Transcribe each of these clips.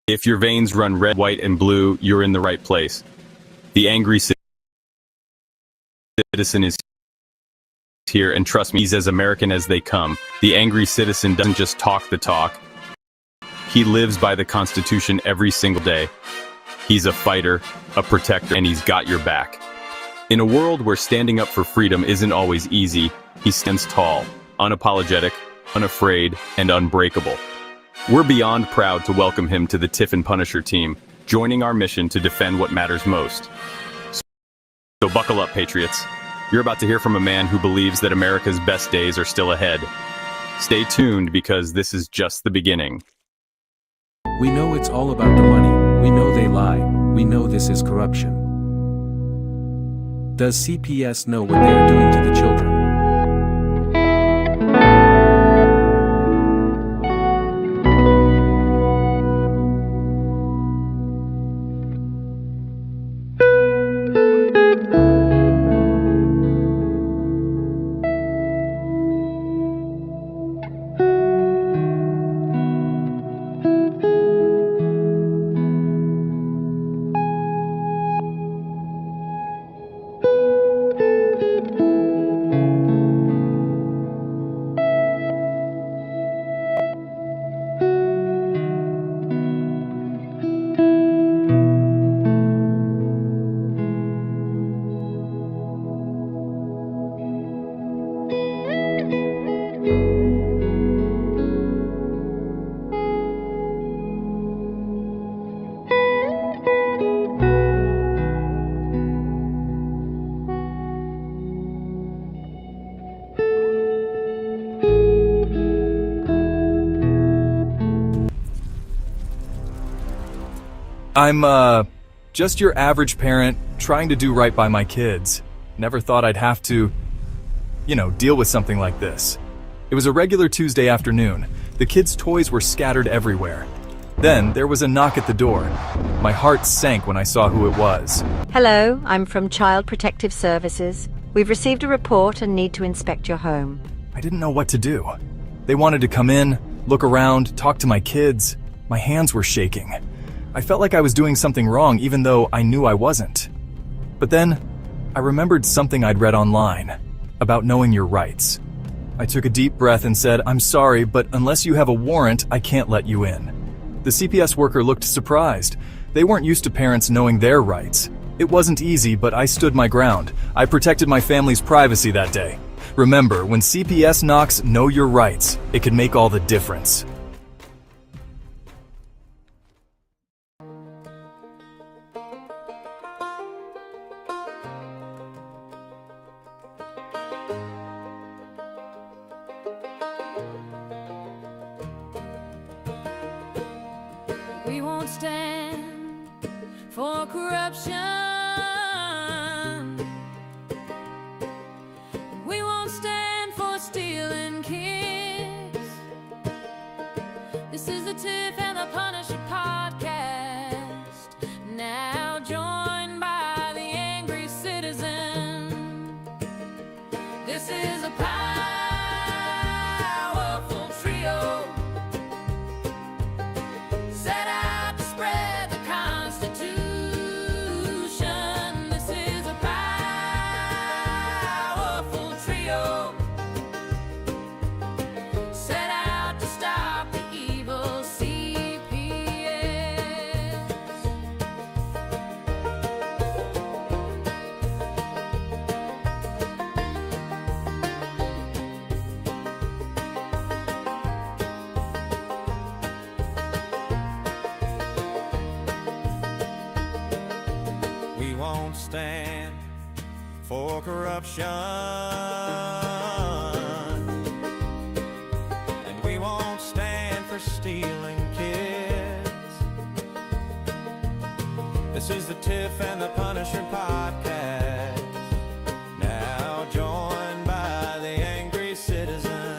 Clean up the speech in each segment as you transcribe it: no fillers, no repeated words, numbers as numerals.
If your veins run red, white, and blue, you're in the right place. The angry citizen is here, and trust me, he's as American as they come. The angry citizen doesn't just talk the talk. He lives by the Constitution every single day. He's a fighter, a protector, and he's got your back. In a world where standing up for freedom isn't always easy, he stands tall, unapologetic, unafraid, and unbreakable. We're beyond proud to welcome him to the Tiff and Punisher team, joining our mission to defend what matters most. So buckle up, patriots. You're about to hear from a man who believes that America's best days are still ahead. Stay tuned, because this is just the beginning. We know it's all about the money. We know they lie. We know this is corruption. Does CPS know what they are doing to the children? I'm, just your average parent trying to do right by my kids. Never thought I'd have to, deal with something like this. It was a regular Tuesday afternoon. The kids' toys were scattered everywhere. Then there was a knock at the door. My heart sank when I saw who it was. Hello, I'm from Child Protective Services. We've received a report and need to inspect your home. I didn't know what to do. They wanted to come in, look around, talk to my kids. My hands were shaking. I felt like I was doing something wrong, even though I knew I wasn't. But then, I remembered something I'd read online about knowing your rights. I took a deep breath and said, "I'm sorry, but unless you have a warrant, I can't let you in." The CPS worker looked surprised. They weren't used to parents knowing their rights. It wasn't easy, but I stood my ground. I protected my family's privacy that day. Remember, when CPS knocks, know your rights. It can make all the difference. We won't stand for corruption. We won't stand for stealing kids. This is the Tiff and the Punisher podcast, now joined by the angry citizen. This is a powerful trio, set out to spread the Constitution. This is a powerful trio, set out to stop the evil CPS. We won't stand for corruption, and we won't stand for stealing kids. This is the Tiff and the Punisher podcast, now joined by the angry citizen.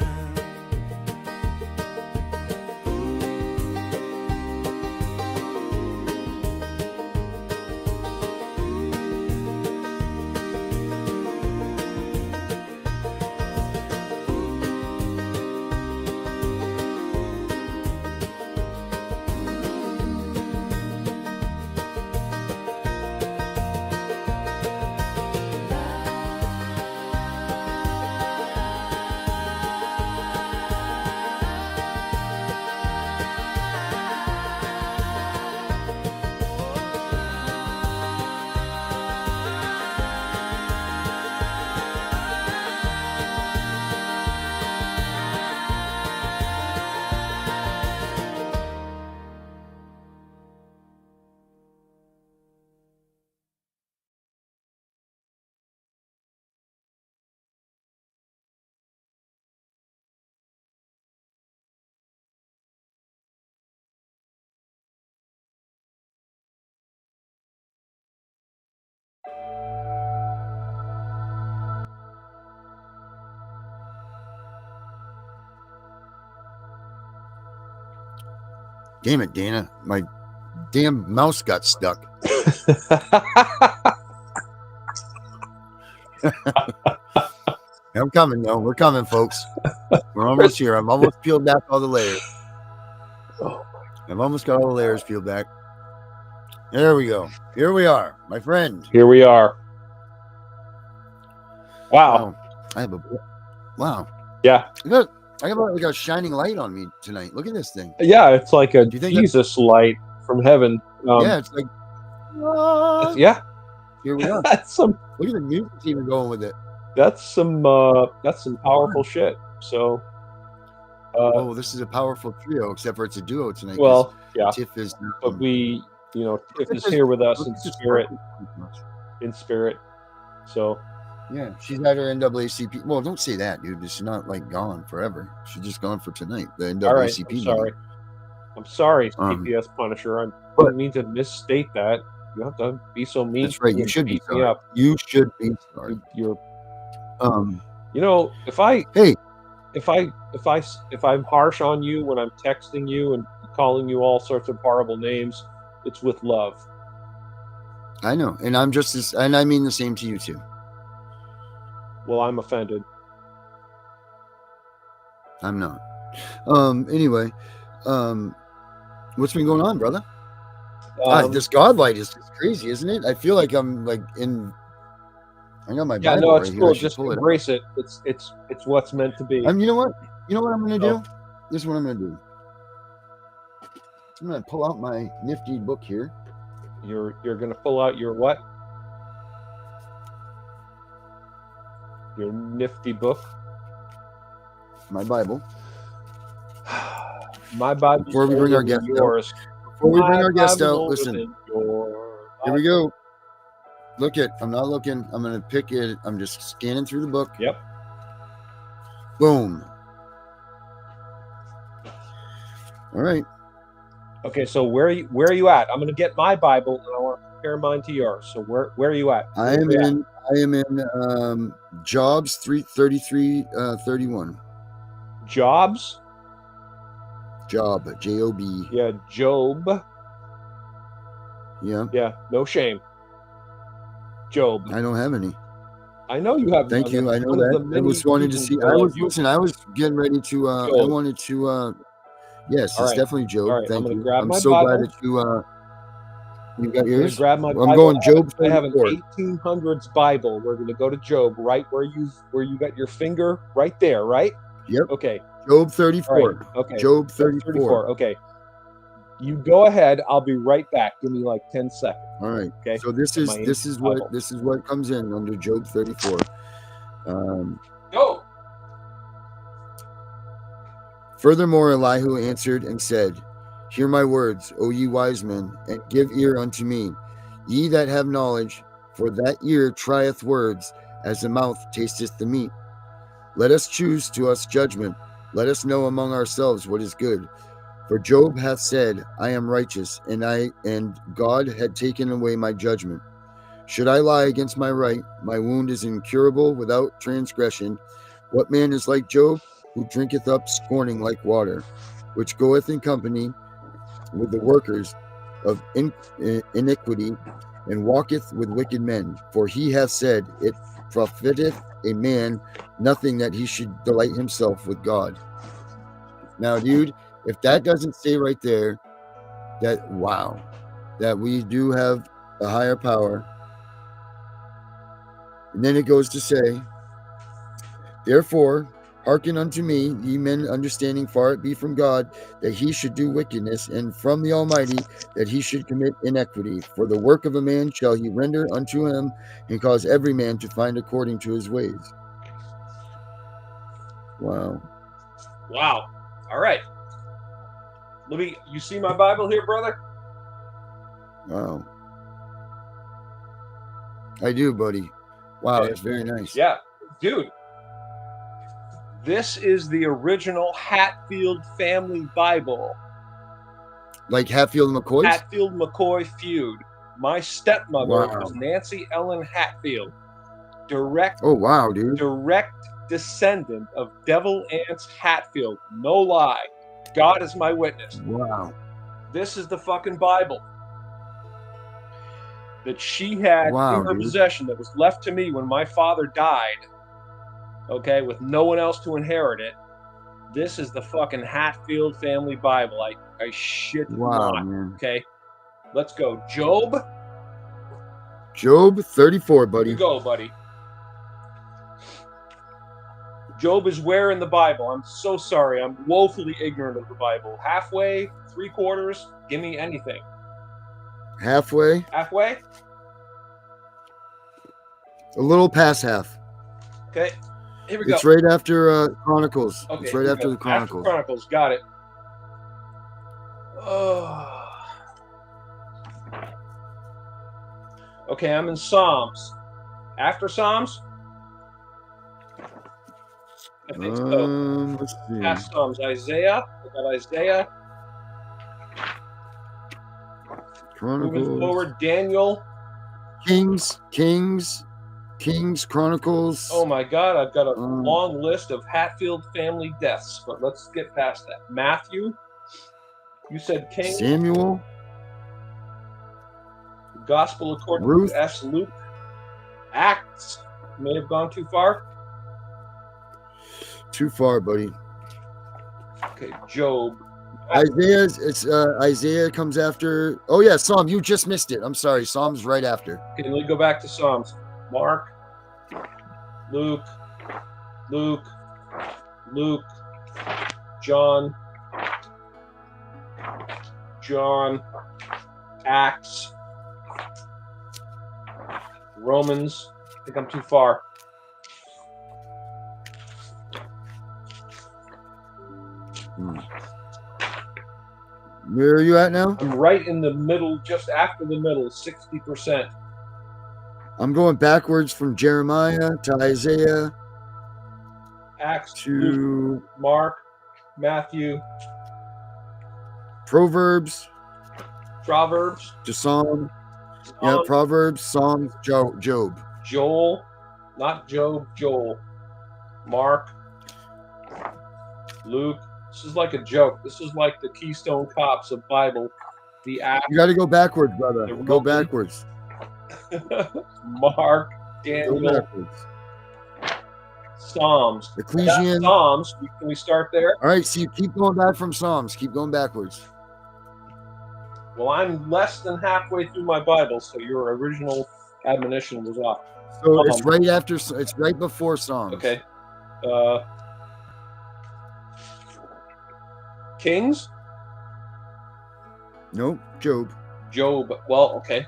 Damn it, Dana. My damn mouse got stuck. I'm coming, though. We're coming, folks. We're almost here. I've almost peeled back all the layers. I've almost got all the layers peeled back. There we go. Here we are, my friend. Here we are. Wow. I have a wow. Yeah. I got like a shining light on me tonight. Look at this thing. Yeah, it's like a Do you think Jesus light from heaven. Yeah, it's like Yeah. here we are. That's some Look at the music's even going with it. that's some powerful shit. So Oh, this is a powerful trio, except for it's a duo tonight. 'cause well, yeah. Tiff is. But we, Tiff is here with us in spirit. In spirit. So Yeah, she's at her NAACP. Well, don't say that, dude. She's not like gone forever. She's just gone for tonight. The NAACP. all right, I'm sorry. meeting. I'm sorry, Um, CPS Punisher. I didn't mean to misstate that. You have to be so mean. That's right. You and should be beat me sorry. up. You should be sorry. You're, Hey, if I'm harsh on you when I'm texting you and calling you all sorts of horrible names, it's with love. I know, and I'm just as, and I mean the same to you too. Well, I'm offended. I'm not. Anyway, what's been going on, brother? This godlight is crazy, isn't it? I feel like I'm like in. I got my Yeah, Bible no, right it's here. cool. I should Just pull it up. embrace it. It's what's meant to be. You know what? You know what I'm gonna do? Oh. This is what I'm gonna do. I'm gonna pull out my nifty book here. You're gonna pull out your what? Your nifty book. My Bible. My Bible. Before we bring our guest out. yours. Before we bring My our guest Bible's out, older listen. than your Here we go. Look it. I'm not looking. I'm gonna pick it. I'm just scanning through the book. Yep. Boom. All right. Okay, so where are you at? I'm gonna get my Bible and I want to compare mine to yours. So where are you at? I am in Jobs 3:33-31. Jobs? Job, J-O-B. Yeah, Job. Yeah. Yeah, no shame. Job. I don't have any. I know you have. Thank you. I know that. I was wanting to see. I was getting ready to. I Job. wanted to. Yes, All it's right. definitely Job. All right, Thank I'm gonna you. grab I'm my so Bible. glad that you. You got I'm gonna yours. grab my I'm Bible. going Job I have an 34. 1800s Bible. We're gonna go to Job, right where you got your finger, right there, right? Yep. Okay. Job 34. All right. Okay. Job 34. Okay. You go ahead. I'll be right back. Give me like 10 seconds. All right. Okay. So this is Bible. what comes in under Job 34. Go. Furthermore, Elihu answered and said, Hear my words, O ye wise men, and give ear unto me, ye that have knowledge, for that ear trieth words, as the mouth tasteth the meat. Let us choose to us judgment, let us know among ourselves what is good. For Job hath said, I am righteous, and God had taken away my judgment. Should I lie against my right? My wound is incurable without transgression. What man is like Job, who drinketh up scorning like water, which goeth in company with the workers of iniquity, and walketh with wicked men? For he hath said, It profiteth a man nothing that he should delight himself with God. Now, dude, if that doesn't say right there that, wow, that we do have a higher power. And then it goes to say, Therefore, hearken unto me, ye men understanding far it be from God, that he should do wickedness, and from the Almighty, that he should commit iniquity. For the work of a man shall he render unto him, and cause every man to find according to his ways. Wow. Wow. All right. You see my Bible here, brother? Wow. I do, buddy. Wow, Okay. it's very nice. Yeah, dude. This is the original Hatfield family Bible. Like Hatfield and McCoy's? Hatfield McCoy feud. My stepmother Wow. was Nancy Ellen Hatfield, direct Oh, wow, dude. descendant of Devil Anse Hatfield. No lie. God is my witness. Wow. This is the fucking Bible that she had Wow, in her dude. possession that was left to me when my father died, okay, with no one else to inherit it. This is the fucking Hatfield family Bible. I shit you Wow, not. man. Okay, let's go. Job, Job 34, here buddy. you go, buddy. Job is where in the Bible? I'm so sorry. I'm woefully ignorant of the Bible. Halfway, 3/4, give me anything. Halfway, Halfway? a little past half. Okay, here we go. It's right after Chronicles. Okay, It's right here we after go. the Chronicles. After Chronicles, got it. Oh. Okay, I'm in Psalms. After Psalms? I think so. Let's see. Past Psalms. Isaiah. I got Isaiah. Moving Chronicles. forward, Daniel. Kings, Chronicles. Oh my God, I've got a Um, long list of Hatfield family deaths, but let's get past that. Matthew. You said King. Samuel. Gospel according Ruth. to S. Luke. Acts. May have gone too far. Too far, buddy. Okay, Job. Isaiah comes after. Oh yeah, Psalm. You just missed it. I'm sorry. Psalm's right after. Okay, let me go back to Psalms. Mark, Luke, John, Acts, Romans. I think I'm too far. Where are you at now? I'm right in the middle, just after the middle, 60%. I'm going backwards from Jeremiah to Isaiah Acts, Luke, to Mark, Matthew, Proverbs Proverbs, to Psalm. Yeah, Psalm, Proverbs, Psalms, Job. Joel, not Job, Joel, Mark, Luke. This is like a joke. This is like the Keystone Cops of Bible. The Acts, You got to go backwards, brother. The Go Roman- backwards. Mark, Go Daniel, backwards. Psalms. Ecclesian. Psalms. Can we start there? All right, so you keep going back from Psalms. Keep going backwards. Well, I'm less than halfway through my Bible, so your original admonition was off. So it's right after. It's right before Psalms. Okay. Kings? Nope. Job. Job. Well, okay.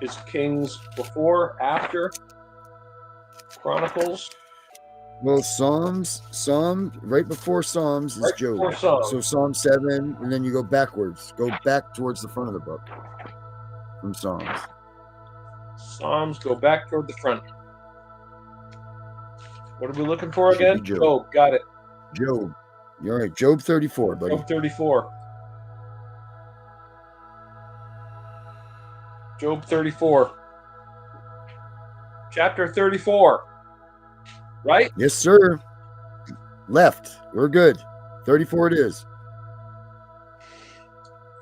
Is Kings before, after? Chronicles? Well, Psalm right before Psalms is Right Job. before Psalms. So Psalm 7, and then you go backwards. Go back towards the front of the book from Psalms. Psalms go back toward the front. What are we looking for Should be again? Job. Job. Got it. Job. You're right. Job 34, buddy. Job 34. Job 34. Chapter 34. Right? Yes, sir. Left. We're good. 34 it is.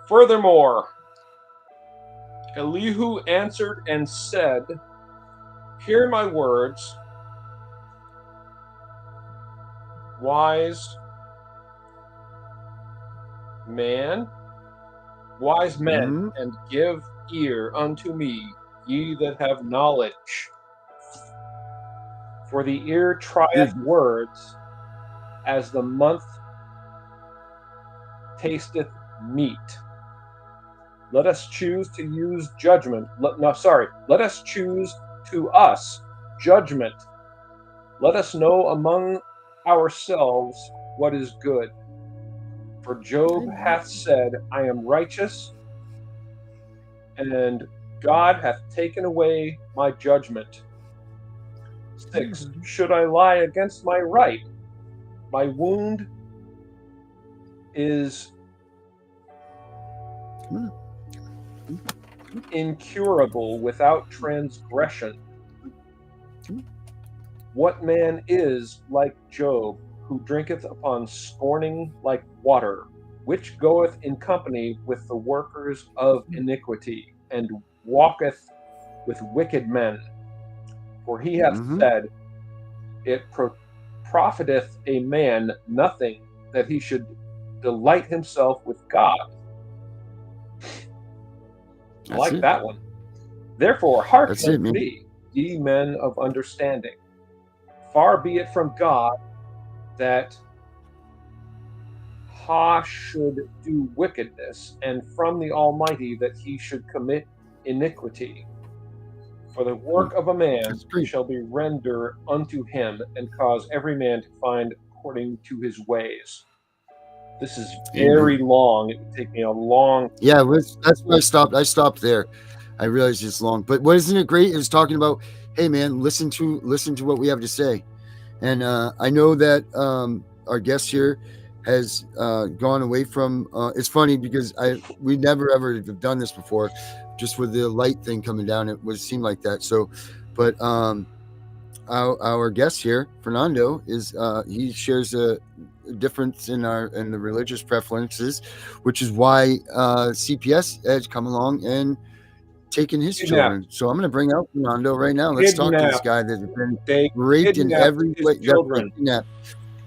Furthermore, Elihu answered and said, hear my words, wise men, and give ear unto me, ye that have knowledge. For the ear trieth words, as the month tasteth meat. Let us choose to use judgment. Let us choose to us judgment. Let us know among ourselves what is good. For Job hath said, I am righteous, and God hath taken away my judgment. 6. Should I lie against my right? My wound is incurable without transgression. What man is like Job, who drinketh upon scorning like water, which goeth in company with the workers of iniquity, and walketh with wicked men. For he hath said, it profiteth a man nothing that he should delight himself with God. I like that one. Therefore, hearken That's it, unto man. me, ye men of understanding. Far be it from God that Ha should do wickedness, and from the Almighty that he should commit iniquity. For the work of a man That's great. shall be rendered unto him, and cause every man to find according to his ways. This is very long. It would take me a long. Yeah, that's where I stopped. I stopped there. I realized it's long, but what isn't it great is talking about, hey man, listen to what we have to say. And I know that our guest here has gone away from. It's funny because we never ever have done this before, just with the light thing coming down. It would seem like that. So, but our guest here, Fernando, is he shares a difference in the religious preferences, which is why CPS has come along and taken his children. So I'm going to bring out Fernando right now. Let's talk to this guy that's been raped in every way.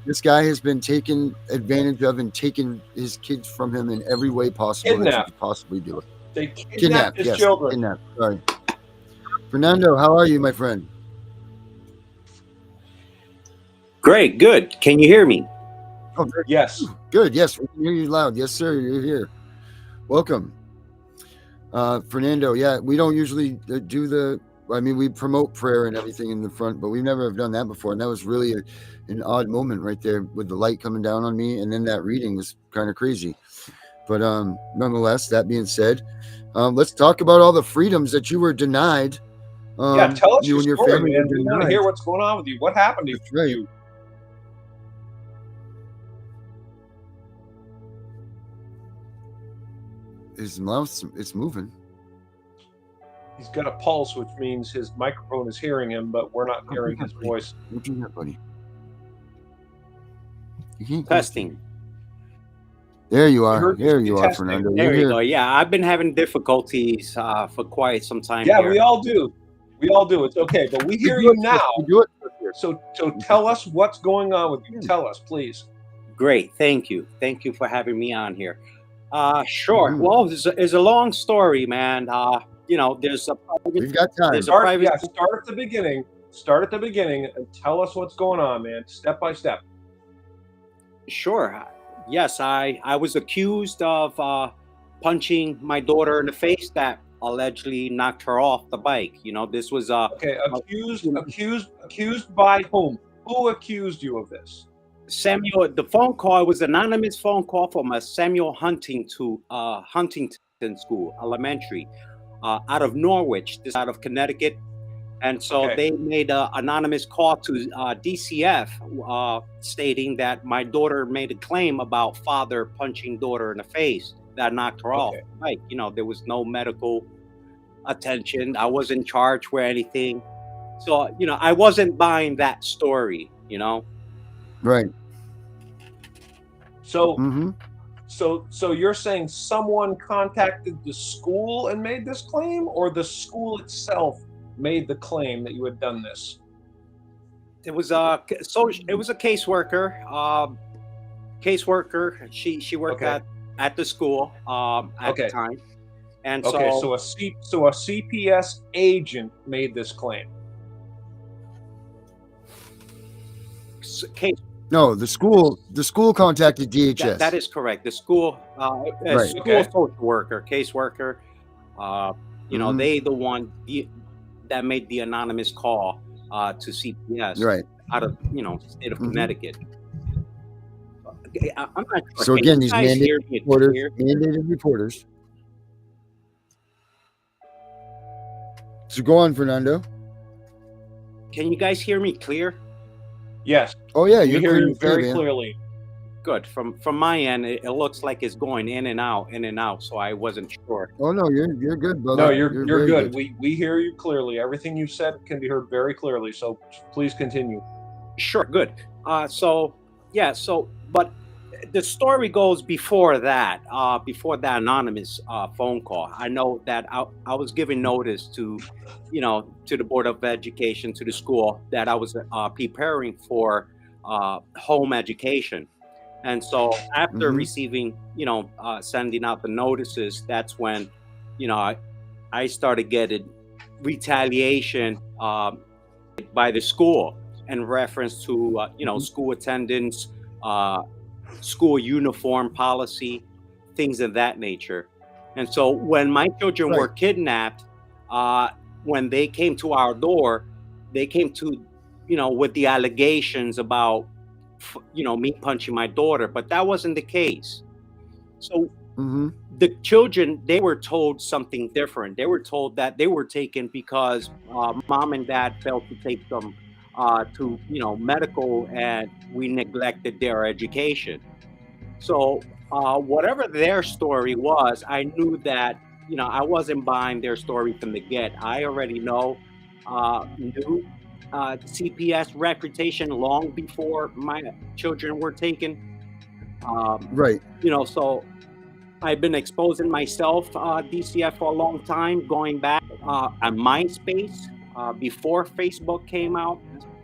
This guy has been taken advantage of and taken his kids from him in every way possible that you could possibly do it. They kidnapped his children. Kidnapped. Sorry. Fernando, how are you, my friend? Great, good. Can you hear me? Oh, very yes. Good. Yes, we can hear you loud. Yes, sir. You're here. Welcome. Fernando, yeah, we don't usually do we promote prayer and everything in the front, but we've never have done that before. And that was really an odd moment right there with the light coming down on me. And then that reading was kind of crazy. But nonetheless, that being said, let's talk about all the freedoms that you were denied. Tell us you your and your story, family. man. We want to hear what's going on with you. What happened to you? His mouth is moving. He's got a pulse, which means his microphone is hearing him, but we're not hearing his voice. What do you got, buddy? You can't Testing. There you are. There you are, Fernando. There you go. Yeah, I've been having difficulties for quite some time. Yeah, here. we all do. We all do. It's okay, but we hear you now. So tell us what's going on with you. Tell us, please. Great. Thank you. Thank you for having me on here. Sure. Well, it's a long story, man. There's a private, we've got time. Start at the beginning. Start at the beginning and tell us what's going on, man, step by step. Sure. Yes, I was accused of punching my daughter in the face that allegedly knocked her off the bike. This was okay. Accused by whom? Who accused you of this? Samuel. The phone call was an anonymous phone call from a Samuel Huntington School, elementary, out of Norwich, this out of Connecticut. And so they made an anonymous call to DCF stating that my daughter made a claim about father punching daughter in the face that knocked her off. Like, there was no medical attention. I wasn't charged for anything. So, I wasn't buying that story, Right. So, so you're saying someone contacted the school and made this claim, or the school itself made the claim that you had done this? It was a caseworker. She worked at the school at the time, and so a CPS agent made this claim. No, the school contacted DHS. That is correct. The school, social worker, caseworker. They the one that made the anonymous call to CPS, right, out of state of Connecticut. I'm not sure. So again, these mandated reporters. So go on, Fernando. Can you guys hear me clear? Yes. Oh yeah, you hear you very clearly. Good. From my end, it looks like it's going in and out. So I wasn't sure. Oh no, you're good, brother. No, you're good. We hear you clearly. Everything you said can be heard very clearly. So please continue. Sure. Good. But the story goes before that anonymous phone call. I know that I was giving notice to, to the Board of Education, to the school, that I was preparing for home education. And so after receiving, sending out the notices, that's when, I started getting retaliation by the school in reference to, school attendance, school uniform policy, things of that nature. And so when my children were Right. kidnapped, when they came to our door, they came to, with the allegations about, me punching my daughter, but that wasn't the case. So Mm-hmm. the children, they were told something different. They were told that they were taken because mom and dad failed to take them to, medical, and we neglected their education. So whatever their story was, I knew that, I wasn't buying their story from the get. I already knew CPS reputation long before my children were taken. Right. So I've been exposing myself, DCF, for a long time, going back on MySpace before Facebook came out.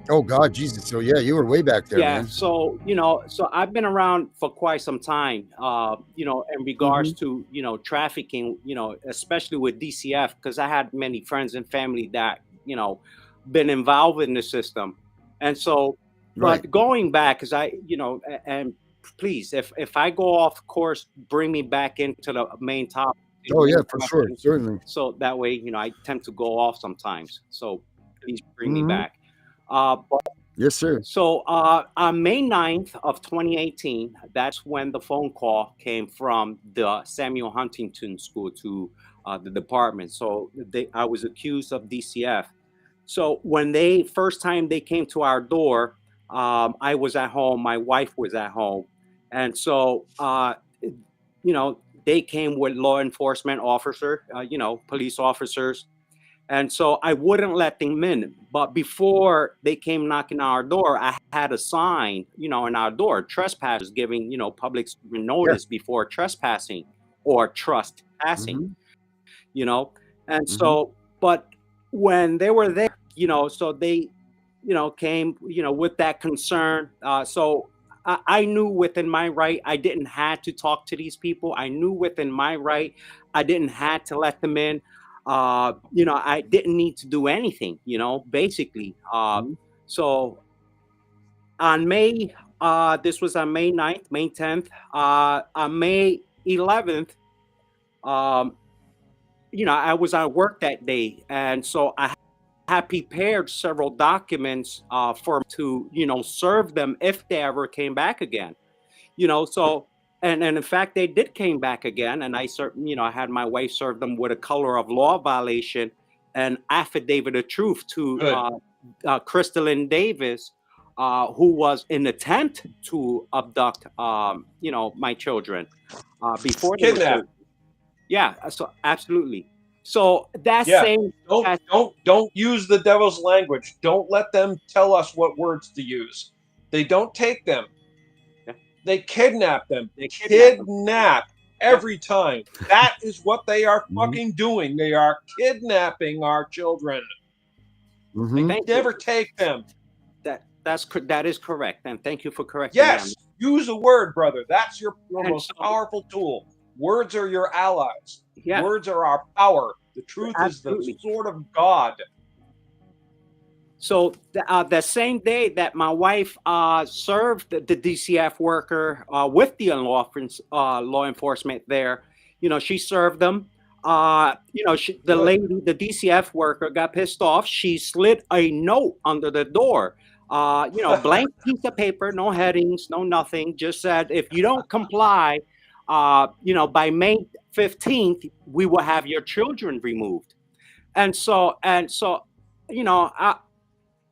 Oh God, Jesus. So yeah, you were way back there, Yeah, man. so so I've been around for quite some time, in regards to trafficking, especially with DCF, because I had many friends and family that been involved in the system, and so, but Right. going back, because and please, if I go off course, bring me back into the main topic. Oh yeah, for sure. Certainly. So that way, I tend to go off sometimes. So please bring me Mhm. back. But Yes, sir. so on May 9th of 2018, that's when the phone call came from the Samuel Huntington School to the department. So I was accused of DCF. So when first time they came to our door, I was at home, my wife was at home. And so, they came with law enforcement officer, police officers. And so I wouldn't let them in. But before they came knocking on our door, I had a sign, in our door, trespassers, giving, public notice before trespassing or trespassing, Mhm. And Mhm. so, but when they were there, so they, came, with that concern. So I knew within my right, I didn't have to talk to these people. I knew within my right, I didn't have to let them in. I didn't need to do anything, basically. Mhm. So on this was on May 9th, May 10th, on May 11th, um, I was at work that day. And so I had prepared several documents for to, serve them if they ever came back again. So, and in fact they did came back again, and I had my wife serve them with a color of law violation and affidavit of truth to Good. Crystalline Davis, who was in attempt to abduct my children before they were Kidnap. taken. Yeah, so absolutely. So that Yeah. same Don't use the devil's language. Don't let them tell us what words to use. They don't take them. Yeah. They kidnap them. They kidnap them. Kidnap Yeah. every time. That is what they are Mhm. fucking doing. They are kidnapping our children. Mhm. Thank Never you. take them. That is correct, and thank you for correcting me on Yes, use a word, brother. That's your And most so- powerful tool. Words are your allies. Yeah. Words are our power. The truth Absolutely. is the sword of God. So the same day that my wife served the DCF worker with the law enforcement there, she served them. The lady, the DCF worker, got pissed off. She slid a note under the door. Blank piece of paper, no headings, no nothing. Just said, if you don't comply, by May 15th, we will have your children removed. And so,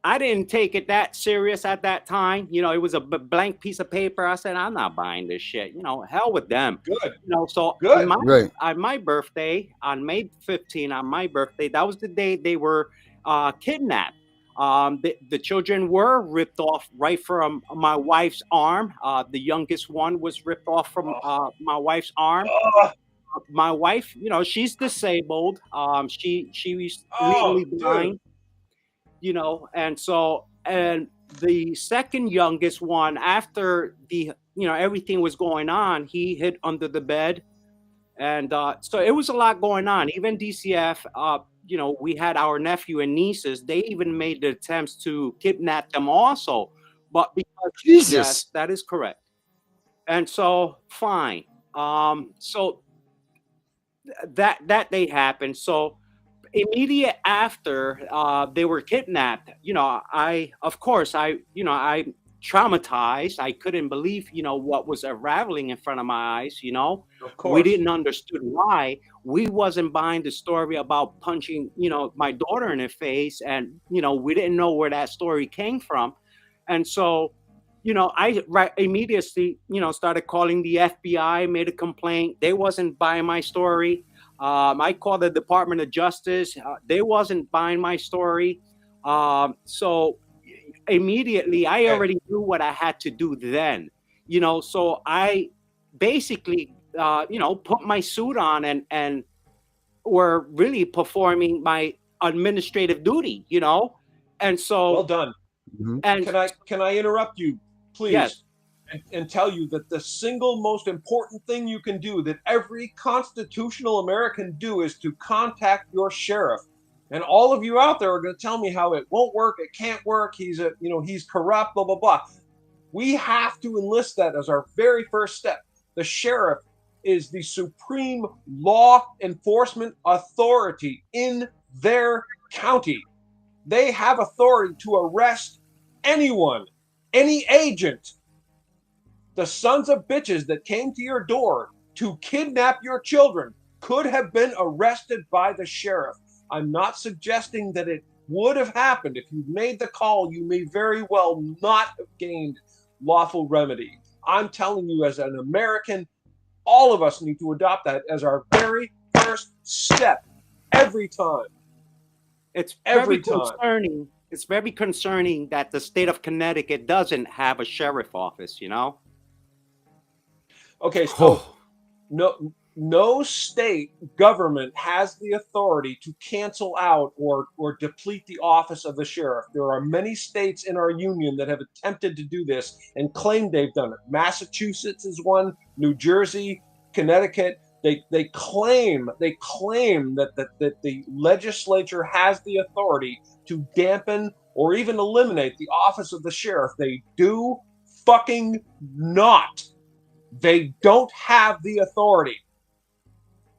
I didn't take it that serious at that time. It was a blank piece of paper. I said, I'm not buying this shit. Hell with them. Good. So Good. Right. on my birthday, on May 15, on my birthday, that was the day they were kidnapped. The children were ripped off right from my wife's arm. The youngest one was ripped off from my wife's arm. My wife, she's disabled. She's legally blind. And the second youngest one, after everything was going on, he hid under the bed. And so it was a lot going on. Even DCF, we had our nephew and nieces. They even made the attempts to kidnap them also. But because Jesus. yes, that is correct. And so fine. So that they happened. So immediate after they were kidnapped, I traumatized. I couldn't believe, what was unraveling in front of my eyes. Of course. We didn't understood why. We wasn't buying the story about punching, my daughter in the face, and we didn't know where that story came from. And so, I immediately, started calling the FBI, made a complaint. They wasn't buying my story. I called the Department of Justice. They wasn't buying my story. So immediately, I already knew what I had to do then. So I basically, put my suit on and were really performing my administrative duty. And so Well done. And Can I interrupt you, please? Yes. And tell you that the single most important thing you can do, that every constitutional American do, is to contact your sheriff. And all of you out there are going to tell me how it won't work, it can't work, he's corrupt, blah, blah, blah. We have to enlist that as our very first step. The sheriff is the supreme law enforcement authority in their county. They have authority to arrest anyone, any agent. The sons of bitches that came to your door to kidnap your children could have been arrested by the sheriff. I'm not suggesting that it would have happened. If you made the call, you may very well not have gained lawful remedy. I'm telling you, as an American, all of us need to adopt that as our very first step every time. It's Every very time. concerning. It's very concerning that the state of Connecticut doesn't have a sheriff office, Okay, so no state government has the authority to cancel out or deplete the office of the sheriff. There are many states in our union that have attempted to do this and claim they've done it. Massachusetts is one, New Jersey, Connecticut. They claim that the legislature has the authority to dampen or even eliminate the office of the sheriff. They do fucking not. They don't have the authority.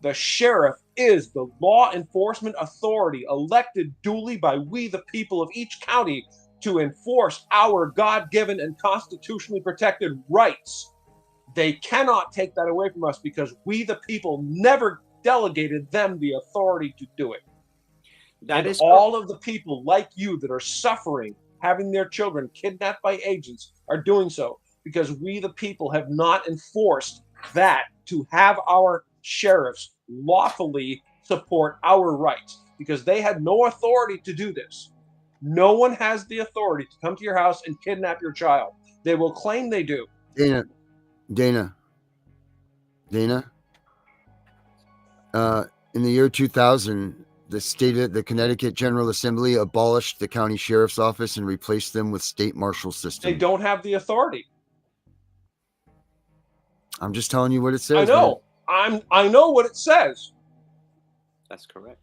The sheriff is the law enforcement authority elected duly by we, the people of each county, to enforce our God-given and constitutionally protected rights. They cannot take that away from us because we, the people, never delegated them the authority to do it. That is all of the people like you that are suffering, having their children kidnapped by agents, are doing so because we, the people, have not enforced that to have our sheriffs lawfully support our rights, because they had no authority to do this. No one has the authority to come to your house and kidnap your child. They will claim they do. Dana. In the year 2000, the Connecticut General Assembly abolished the county sheriff's office and replaced them with state marshal system. They don't have the authority. I'm just telling you what it says. I know. I know what it says. That's correct.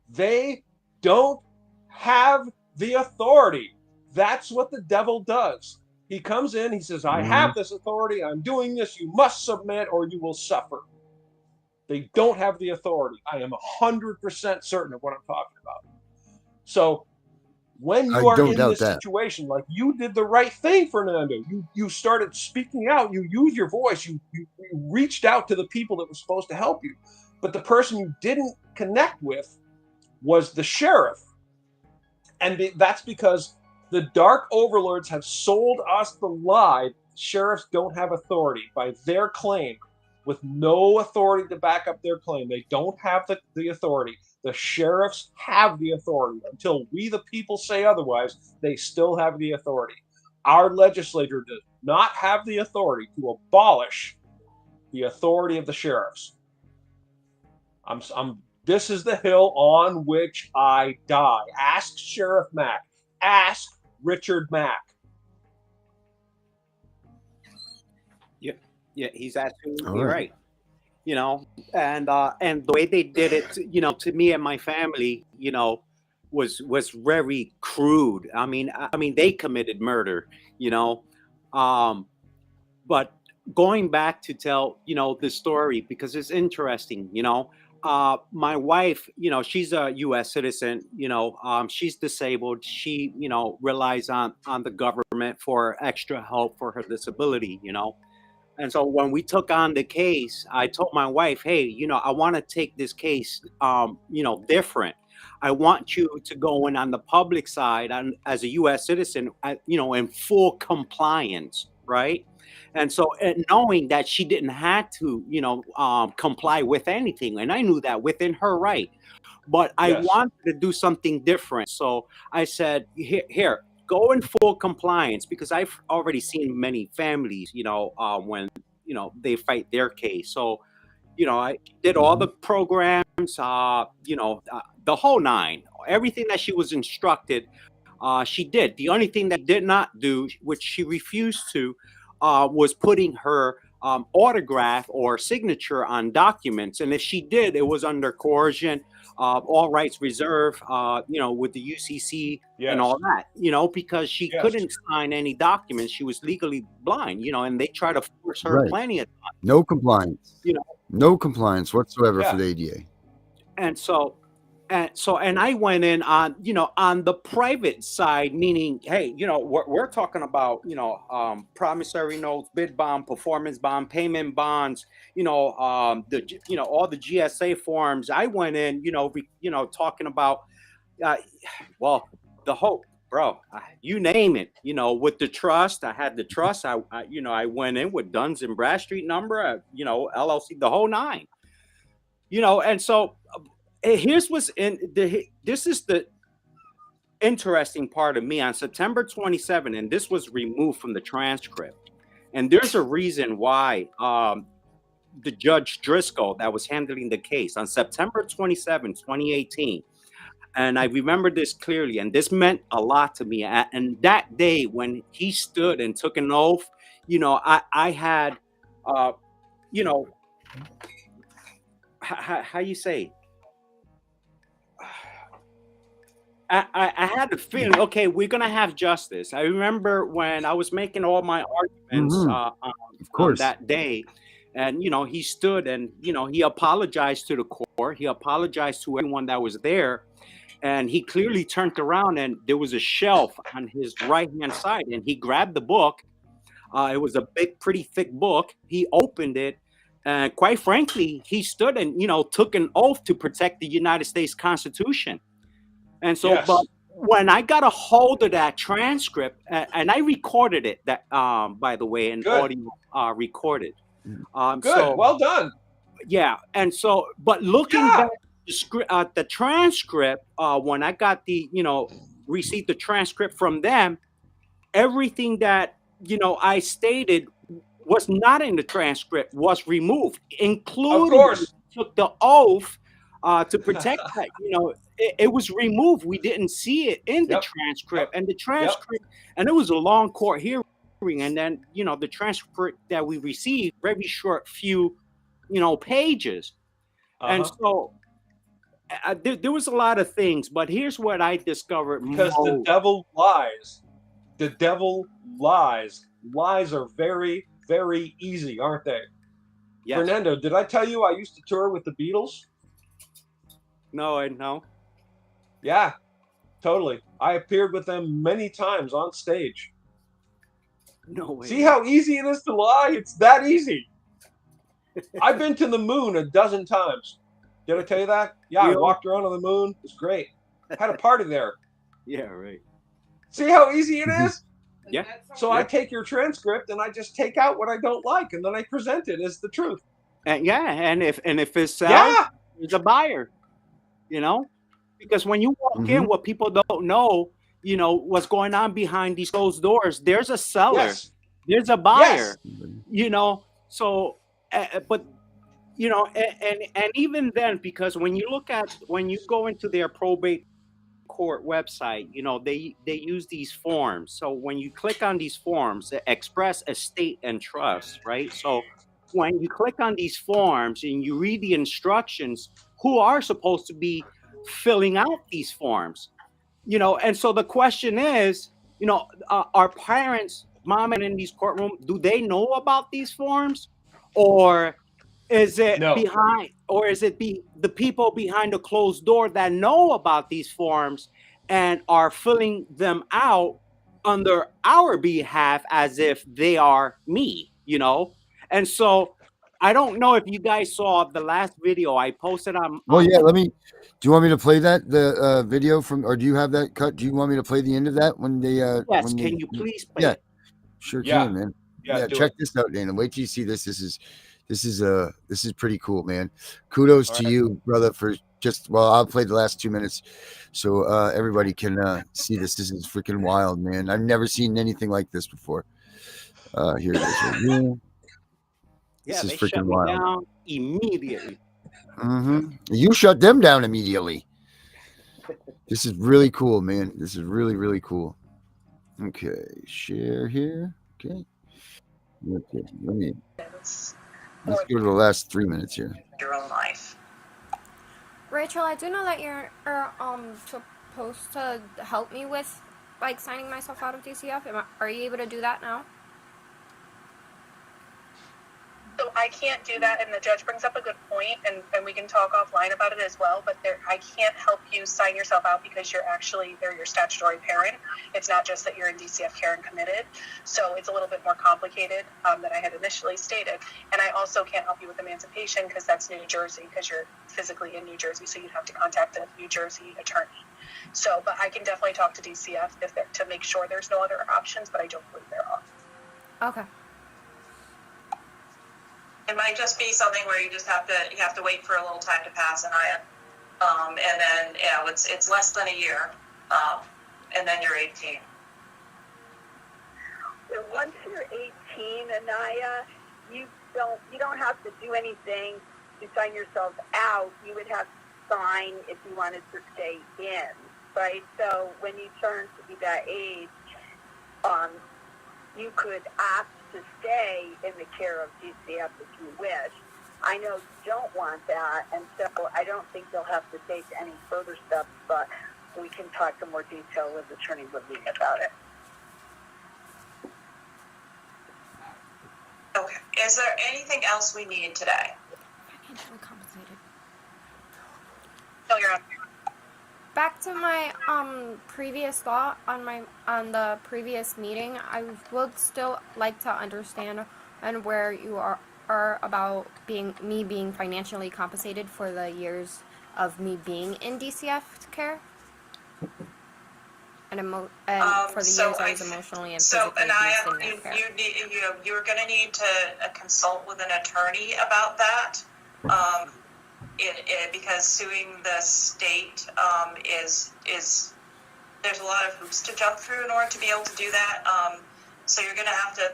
They don't have the authority. That's what the devil does. He comes in, he says, I have this authority, I'm doing this, you must submit or you will suffer. They don't have the authority. I am 100% certain of what I'm talking about. So when you are in this situation, like you did the right thing, Fernando, you started speaking out, you used your voice, you reached out to the people that were supposed to help you. But the person you didn't connect with was the sheriff. And that's because the dark overlords have sold us the lie sheriffs don't have authority by their claim, with no authority to back up their claim. They don't have the authority. The sheriffs have the authority. Until we, the people, say otherwise, they still have the authority. Our legislature does not have the authority to abolish the authority of the sheriffs. This is the hill on which I die. Ask Sheriff Mack. Ask Richard Mack. Yeah, he's absolutely All right. right. You know, and the way they did it, you know, to me and my family, you know, was very crude. I mean, they committed murder, you know, but going back to tell, you know, the story because it's interesting, you know. My wife, you know, she's a U.S. citizen. You know, she's disabled. She, you know, relies on the government for extra help for her disability. You know, and so when we took on the case, I told my wife, hey, you know, I want to take this case, you know, different. I want you to go in on the public side and as a U.S. citizen, you know, in full compliance, right? And so, and knowing that she didn't have to, you know, comply with anything, and I knew that within her right, but I Yes. wanted to do something different. So I said, here, go in full compliance because I've already seen many families, you know, when you know they fight their case. So, you know, I did all the programs, you know, the whole nine, everything that she was instructed. She did. The only thing that did not do, which she refused to, was putting her autograph or signature on documents. And if she did, it was under coercion, all rights reserved, you know, with the UCC Yes. and all that, you know, because she Yes. couldn't sign any documents. She was legally blind, you know, and they tried to force her Right. plenty of time, No compliance. you know. No compliance whatsoever Yeah. for the ADA. And so and I went in on, you know, on the private side, meaning, hey, you know, we're talking about, you know, promissory notes, bid bond, performance bond, payment bonds, you know, you know, all the GSA forms. I went in, you know, talking about, well, the whole, bro, you name it, you know, with the trust, I had the trust. You know, I went in with Duns and Bradstreet number, you know, LLC, the whole nine, you know, and so here's what's this is the interesting part of me on September 27, and this was removed from the transcript. And there's a reason why the Judge Driscoll that was handling the case on September 27, 2018. And I remember this clearly, and this meant a lot to me. And that day when he stood and took an oath, you know, I had, you know, how you say, I had the feeling, okay, we're gonna have justice. I remember when I was making all my arguments Of course. that day, and you know, he stood and you know, he apologized to the court. He apologized to everyone that was there, and he clearly turned around and there was a shelf on his right hand side, and he grabbed the book. It was a big, pretty thick book. He opened it. And quite frankly, he stood and you know took an oath to protect the United States Constitution. And so, Yes. but when I got a hold of that transcript, and I recorded it, that by the way, and Good. audio recorded. Good. So Well done. yeah, and so, but looking Yeah. back at the transcript, when I got the, you know, received the transcript from them, everything that you know I stated was not in the transcript was removed, including course. took the oath to protect that. You know, it was removed. We didn't see it in the Yep. transcript, and the transcript, and it was a long court hearing, and then you know the transcript that we received, very short, few, you know, pages, and Uh-huh. so there was a lot of things. But here's what I discovered: Because the devil lies. The devil lies. Lies are very, very easy, aren't they? yes. Fernando, did I tell you I used to tour with the Beatles? No, no. Yeah, totally. I appeared with them many times on stage. No way. See how easy it is to lie? It's that easy. I've been to the moon a dozen times. Did I tell you that? Yeah, I Really? walked around on the moon. It was great. Had a party there. Yeah, right. See how easy it is? Yeah. So I take your transcript and I just take out what I don't like and then I present it as the truth. And yeah, and if it sells, Yeah. there's a buyer. You know, because when you walk in, Mhm. what people don't know, what's going on behind these closed doors. There's a seller, Yes. there's a buyer. Yes. So, but and even then, because when you go into their probate court website, they use these forms. So when you click on these forms, express estate and trust, right? So when you click on these forms and you read the instructions, who are supposed to be filling out these forms? And so the question is, our parents, mom, and in these courtroom, do they know about these forms, or is it No. behind, or is it the people behind the closed door that know about these forms and are filling them out under our behalf as if they are me? And so I don't know if you guys saw the last video I posted on. Well, yeah. Do you want me to play the video from, or do you have that cut? Do you want me to play the end of that when they Yes, when they? can you please play Yeah, it? sure Yeah. can, man. Yeah. Do check it. this out, Dana. Wait till you see this. This is pretty cool, man. Kudos All to right. you, brother, for I'll play the last 2 minutes so everybody can see this. This is freaking wild, man. I've never seen anything like this before. Here it is right here. Yeah, This is they shut freaking me wild. down immediately. You shut them down immediately. This is really cool, man. This is really, really cool. Okay, share here. Okay. Let's go to the last 3 minutes here. Your own life. Rachel, I do know that you're supposed to help me with like signing myself out of DCF. Are you able to do that now? So I can't do that, and the judge brings up a good point, and we can talk offline about it as well, but I can't help you sign yourself out because they're your statutory parent. It's not just that you're in DCF care and committed, so it's a little bit more complicated than I had initially stated. And I also can't help you with emancipation because that's New Jersey, because you're physically in New Jersey, so you'd have to contact a New Jersey attorney. So, but I can definitely talk to DCF to make sure there's no other options, but I don't believe there are. Okay. It might just be something where you have to wait for a little time to pass, Anaya, and then it's less than a year, and then you're 18. So once you're 18, Anaya, you don't have to do anything to sign yourself out. You would have to sign if you wanted to stay in, right? So when you turn to be that age, you could ask to stay in the care of DCF if you wish. I know you don't want that, and so I don't think you'll have to take any further steps, but we can talk in more detail with Attorney Levine about it. Okay. Is there anything else we need today? Financially compensated. No, you're on. Back to my previous thought on the previous meeting, I would still like to understand and where you are about me being financially compensated for the years of me being in DCF care, and for the years I was emotionally and physically abused in that care. You're going to need to consult with an attorney about that. Because suing the state is there's a lot of hoops to jump through in order to be able to do that. So you're going to have to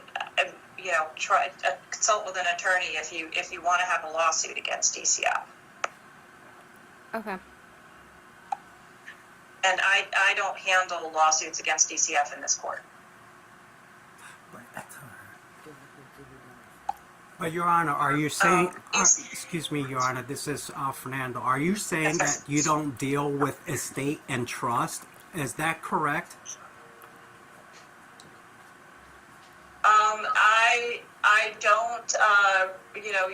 try consult with an attorney if you want to have a lawsuit against DCF. Okay. And I don't handle lawsuits against DCF in this court. But Your Honor, are you saying, excuse me, Your Honor, this is Fernando, are you saying that you don't deal with estate and trust? Is that correct? I don't,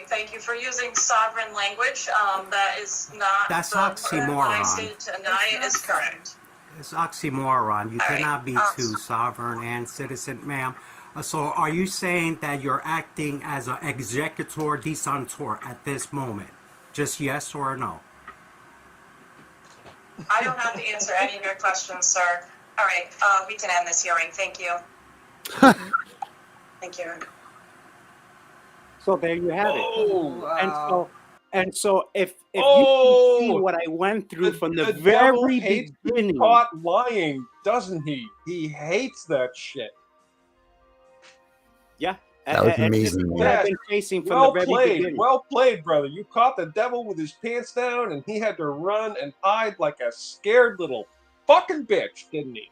thank you for using sovereign language. That is not. That's oxymoron. What I stated to Anaya is correct. It's oxymoron. You All cannot right. be too sovereign and citizen, ma'am. So are you saying that you're acting as an executor decentor at this moment? Just yes or no? I don't have to answer any of your questions, sir. All right, we can end this hearing. Thank you. Thank you. So there you have it. Oh, And so if you can see oh, what I went through from the the devil very hates to be beginning. caught lying, doesn't he? He hates that shit. Yeah. That was And this is amazing, what man. I've been facing from the very beginning. Well played, brother. You caught the devil with his pants down, and he had to run and hide like a scared little fucking bitch, didn't he?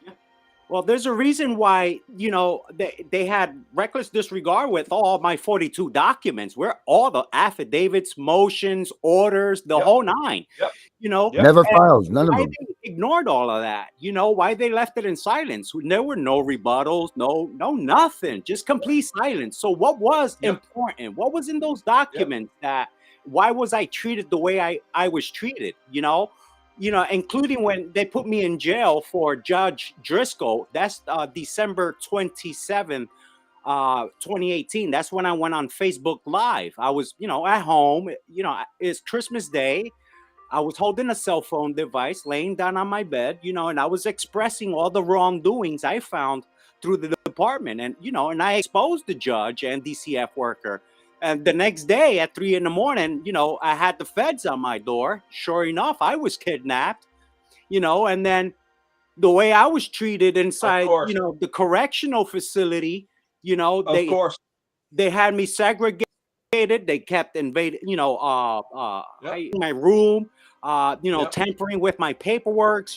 Well, there's a reason why, they had reckless disregard with all my 42 documents, where all the affidavits, motions, orders, the whole nine, Yep. Never and filed, none of why them. they ignored all of that, why they left it in silence. There were no rebuttals, no nothing, just complete silence. So what was important? What was in those documents why was I treated the way I was treated, including when they put me in jail for Judge Driscoll. That's December 27th, 2018. That's when I went on Facebook Live. I was, at home. It's Christmas Day. I was holding a cell phone device, laying down on my bed, and I was expressing all the wrongdoings I found through the department. And, and I exposed the judge and DCF worker. And the next day at 3 a.m, I had the feds on my door. Sure enough, I was kidnapped, and then the way I was treated inside, the correctional facility, they had me segregated. They kept invading, my room, tampering with my paperwork,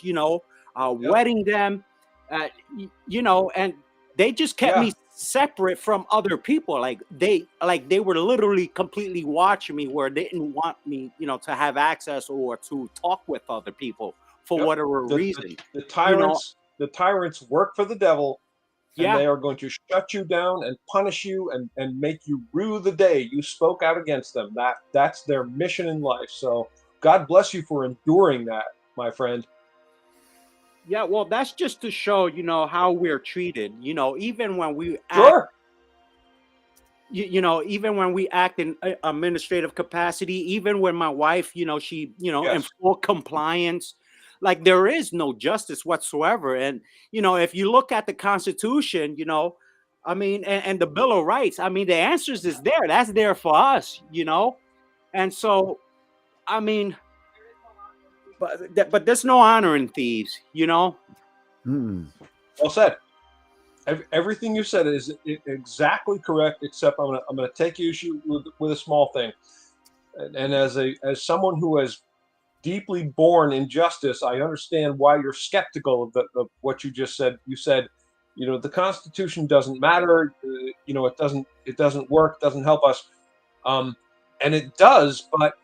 wetting them, and they just kept me separate from other people. Like they were literally completely watching me, where they didn't want me, to have access or to talk with other people for whatever reason. The tyrants work for the devil. And they are going to shut you down and punish you and make you rue the day you spoke out against them. That's their mission in life. So God bless you for enduring that, my friend. Yeah, well, that's just to show, how we're treated. Even when we act, even when we act in administrative capacity, even when my wife, she, in full compliance. Like there is no justice whatsoever. And, if you look at the Constitution, and the Bill of Rights, the answers is there. That's there for us, And so, but there's no honor in thieves, Well said. Everything you said is exactly correct, except I'm gonna take issue with a small thing. And as someone who has deeply born in justice, I understand why you're skeptical of what you just said. You said, the Constitution doesn't matter. It doesn't work. Doesn't help us. And it does, but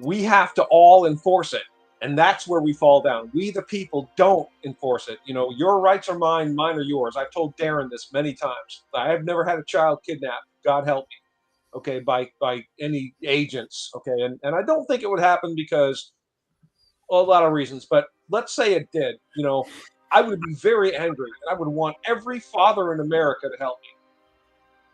we have to all enforce it, and that's where we fall down. We, the people, don't enforce it. Your rights are mine. Mine are yours. I've told Darren this many times. I have never had a child kidnapped. God help me. Okay, by any agents, okay, and I don't think it would happen because a lot of reasons, but let's say it did, I would be very angry, and I would want every father in America to help me.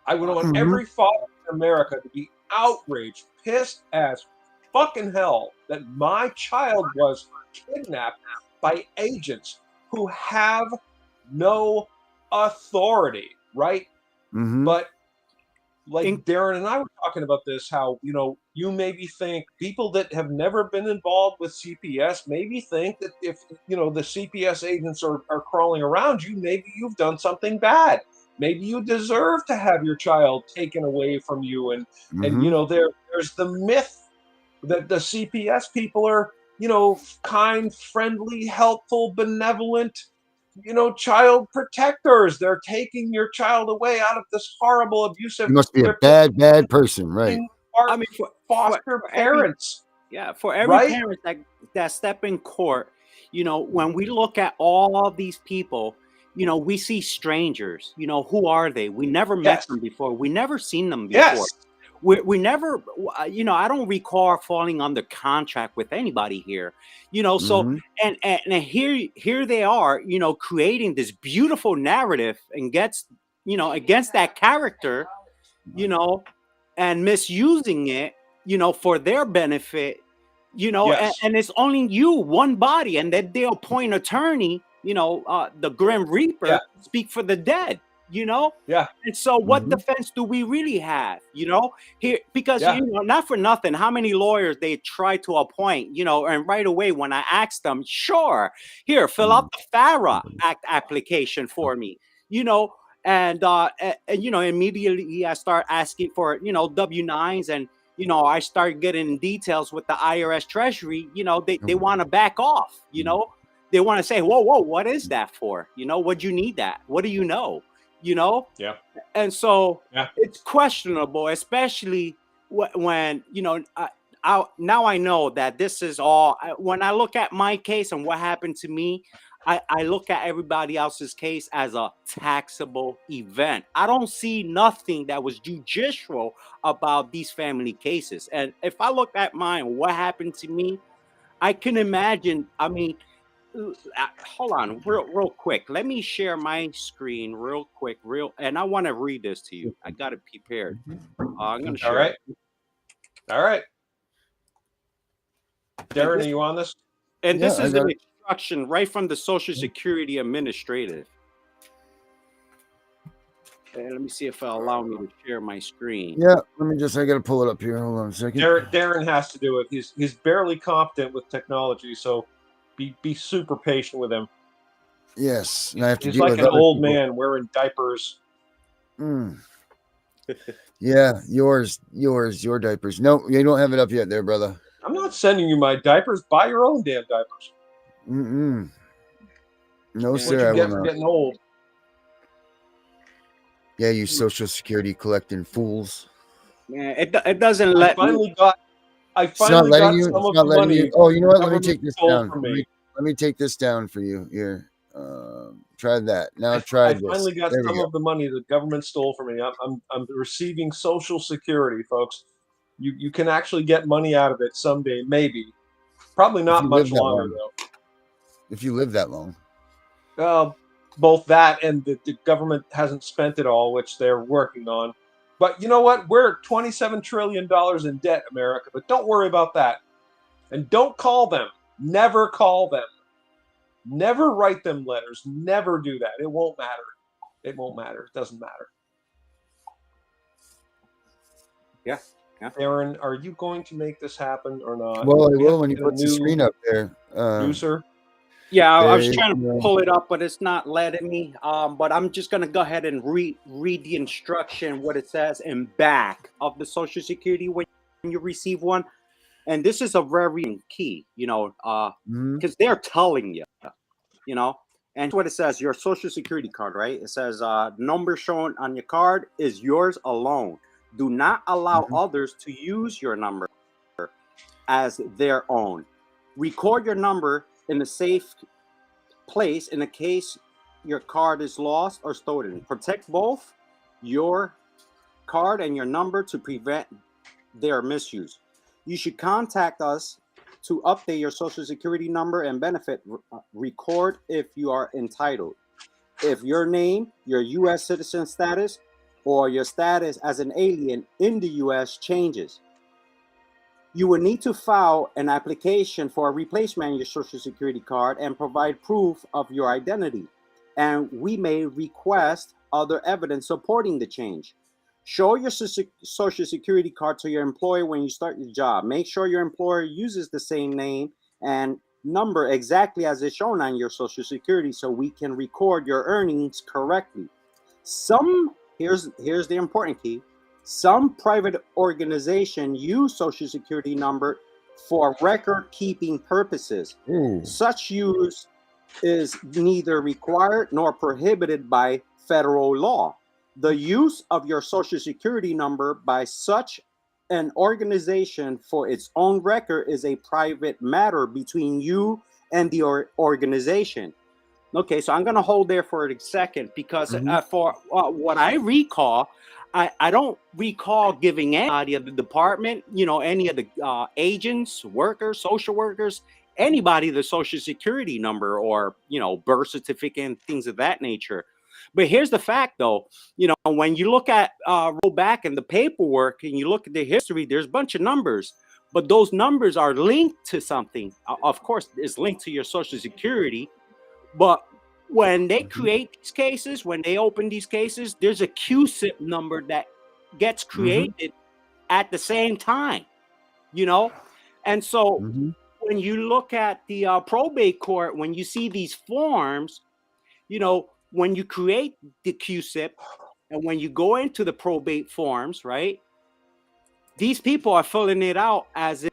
I would want every father in America to be outraged, pissed as fucking hell that my child was kidnapped by agents who have no authority, right? But like Darren and I were talking about this, how, you maybe think people that have never been involved with CPS maybe think that if, the CPS agents are crawling around you, maybe you've done something bad. Maybe you deserve to have your child taken away from you. And there's the myth that the CPS people are, kind, friendly, helpful, benevolent, child protectors. They're taking your child away out of this horrible, abusive. You must be a bad person, right? For foster parents. For every parent that step in court, when we look at all of these people, we see strangers. Who are they? We never met them before. We never seen them before. We never, I don't recall falling under contract with anybody here, so, and here they are, creating this beautiful narrative against that character, and misusing it, for their benefit, and it's only one body, and that they appoint attorney, the Grim Reaper, speak for the dead. you know? Yeah. And so what Mhm. defense do we really have, you know? Here, because, Yeah. you know, not for nothing, how many lawyers they try to appoint, you know, and right away when I asked them, sure, here, fill out the FARA Act application for me, you know, and you know, immediately I start asking for, you know, W-9s, and, you know, I start getting details with the IRS Treasury, you know, they want to back off, you know, they want to say, whoa, what is that for? You know, what do you need that? What do you know? You know? Yeah. And so Yeah. it's questionable, especially when, you know, now I know that this is all, when I look at my case and what happened to me, I look at everybody else's case as a taxable event. I don't see nothing that was judicial about these family cases. And if I look at mine, what happened to me, I can imagine, I mean, hold on real quick. Let me share my screen real quick, and I want to read this to you. I got it prepared. I'm going to All share right. it. All right. Darren, this- are you on this? And Yeah, this I is got an it. instruction right from the Social Security Administrative. Let me see if it'll allow me to share my screen. Yeah, I gotta pull it up here. Hold on a second. Darren has to do it. He's barely competent with technology, so be super patient with him. Yes, and I have to He's deal like with an other old people. man wearing diapers. Mm. Yeah, your diapers. No, you don't have it up yet there, brother. I'm not sending you my diapers. Buy your own damn diapers. Mm-mm. No, What sir, I you will get for not. getting old. Yeah, you Social Security collecting fools. Man, it doesn't I let me. finally got It's not letting some you. of It's the not letting you. money Oh, you know the what? Let me government take this stole down. from Let me. me take this down for you here. Try that. Now try I this. finally got There we some go. of the money the government stole from me. I'm receiving Social Security, folks. You can actually get money out of it someday, maybe. Probably If not you much live that longer long. though. If you live that long. Both that and the government hasn't spent it all, which they're working on. But you know what? We're $27 trillion in debt, America. But don't worry about that. And don't call them. Never call them. Never write them letters. Never do that. It won't matter. It won't matter. It doesn't matter. Yeah. Aaron, are you going to make this happen or not? Well, I We have will to when he get a puts the new screen up there. producer. Yeah, I was There trying you to go. pull it up, but it's not letting me. But I'm just gonna go ahead and read the instruction, what it says in back of the Social Security when you receive one. And this is a very key, you know, Mhm. because they're telling you, you know, and what it says, your Social Security card, right? It says number shown on your card is yours alone. Do not allow others to use your number as their own. Record your number in a safe place in the case your card is lost or stolen. Protect both your card and your number to prevent their misuse. You should contact us to update your Social Security number and benefit record if you are entitled. If your name, your U.S. citizen status, or your status as an alien in the U.S. changes, you will need to file an application for a replacement of your Social Security card and provide proof of your identity. And we may request other evidence supporting the change. Show your Social Security card to your employer when you start your job. Make sure your employer uses the same name and number exactly as is shown on your Social Security so we can record your earnings correctly. Here's the important key. Some private organization use Social Security number for record keeping purposes. Such use is neither required nor prohibited by federal law. The use of your Social Security number by such an organization for its own record is a private matter between you and the organization. Okay, so I'm going to hold there for a second because for what I recall, I don't recall giving anybody of the department, you know, any of the agents, workers, social workers, anybody the Social Security number or, you know, birth certificate and things of that nature. But here's the fact, though, you know, when you look at roll back in the paperwork and you look at the history, there's a bunch of numbers, but those numbers are linked to something. Of course, it's linked to your Social Security. But when they create these cases, when they open these cases, there's a QSIP number that gets created at the same time, you know? And so when you look at the probate court, when you see these forms, you know, when you create the QSIP and when you go into the probate forms, right, these people are filling it out as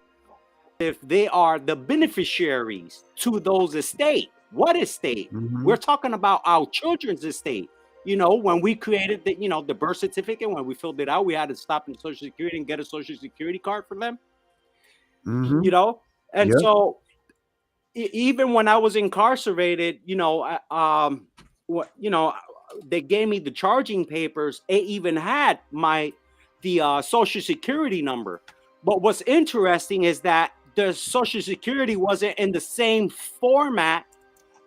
if they are the beneficiaries to those estate. What estate? We're talking about our children's estate. You know, when we created the, you know, the birth certificate, when we filled it out, we had to stop in Social Security and get a Social Security card for them. You know, and so even when I was incarcerated, you know, what, you know, they gave me the charging papers. It even had the Social Security number. But what's interesting is that the Social Security wasn't in the same format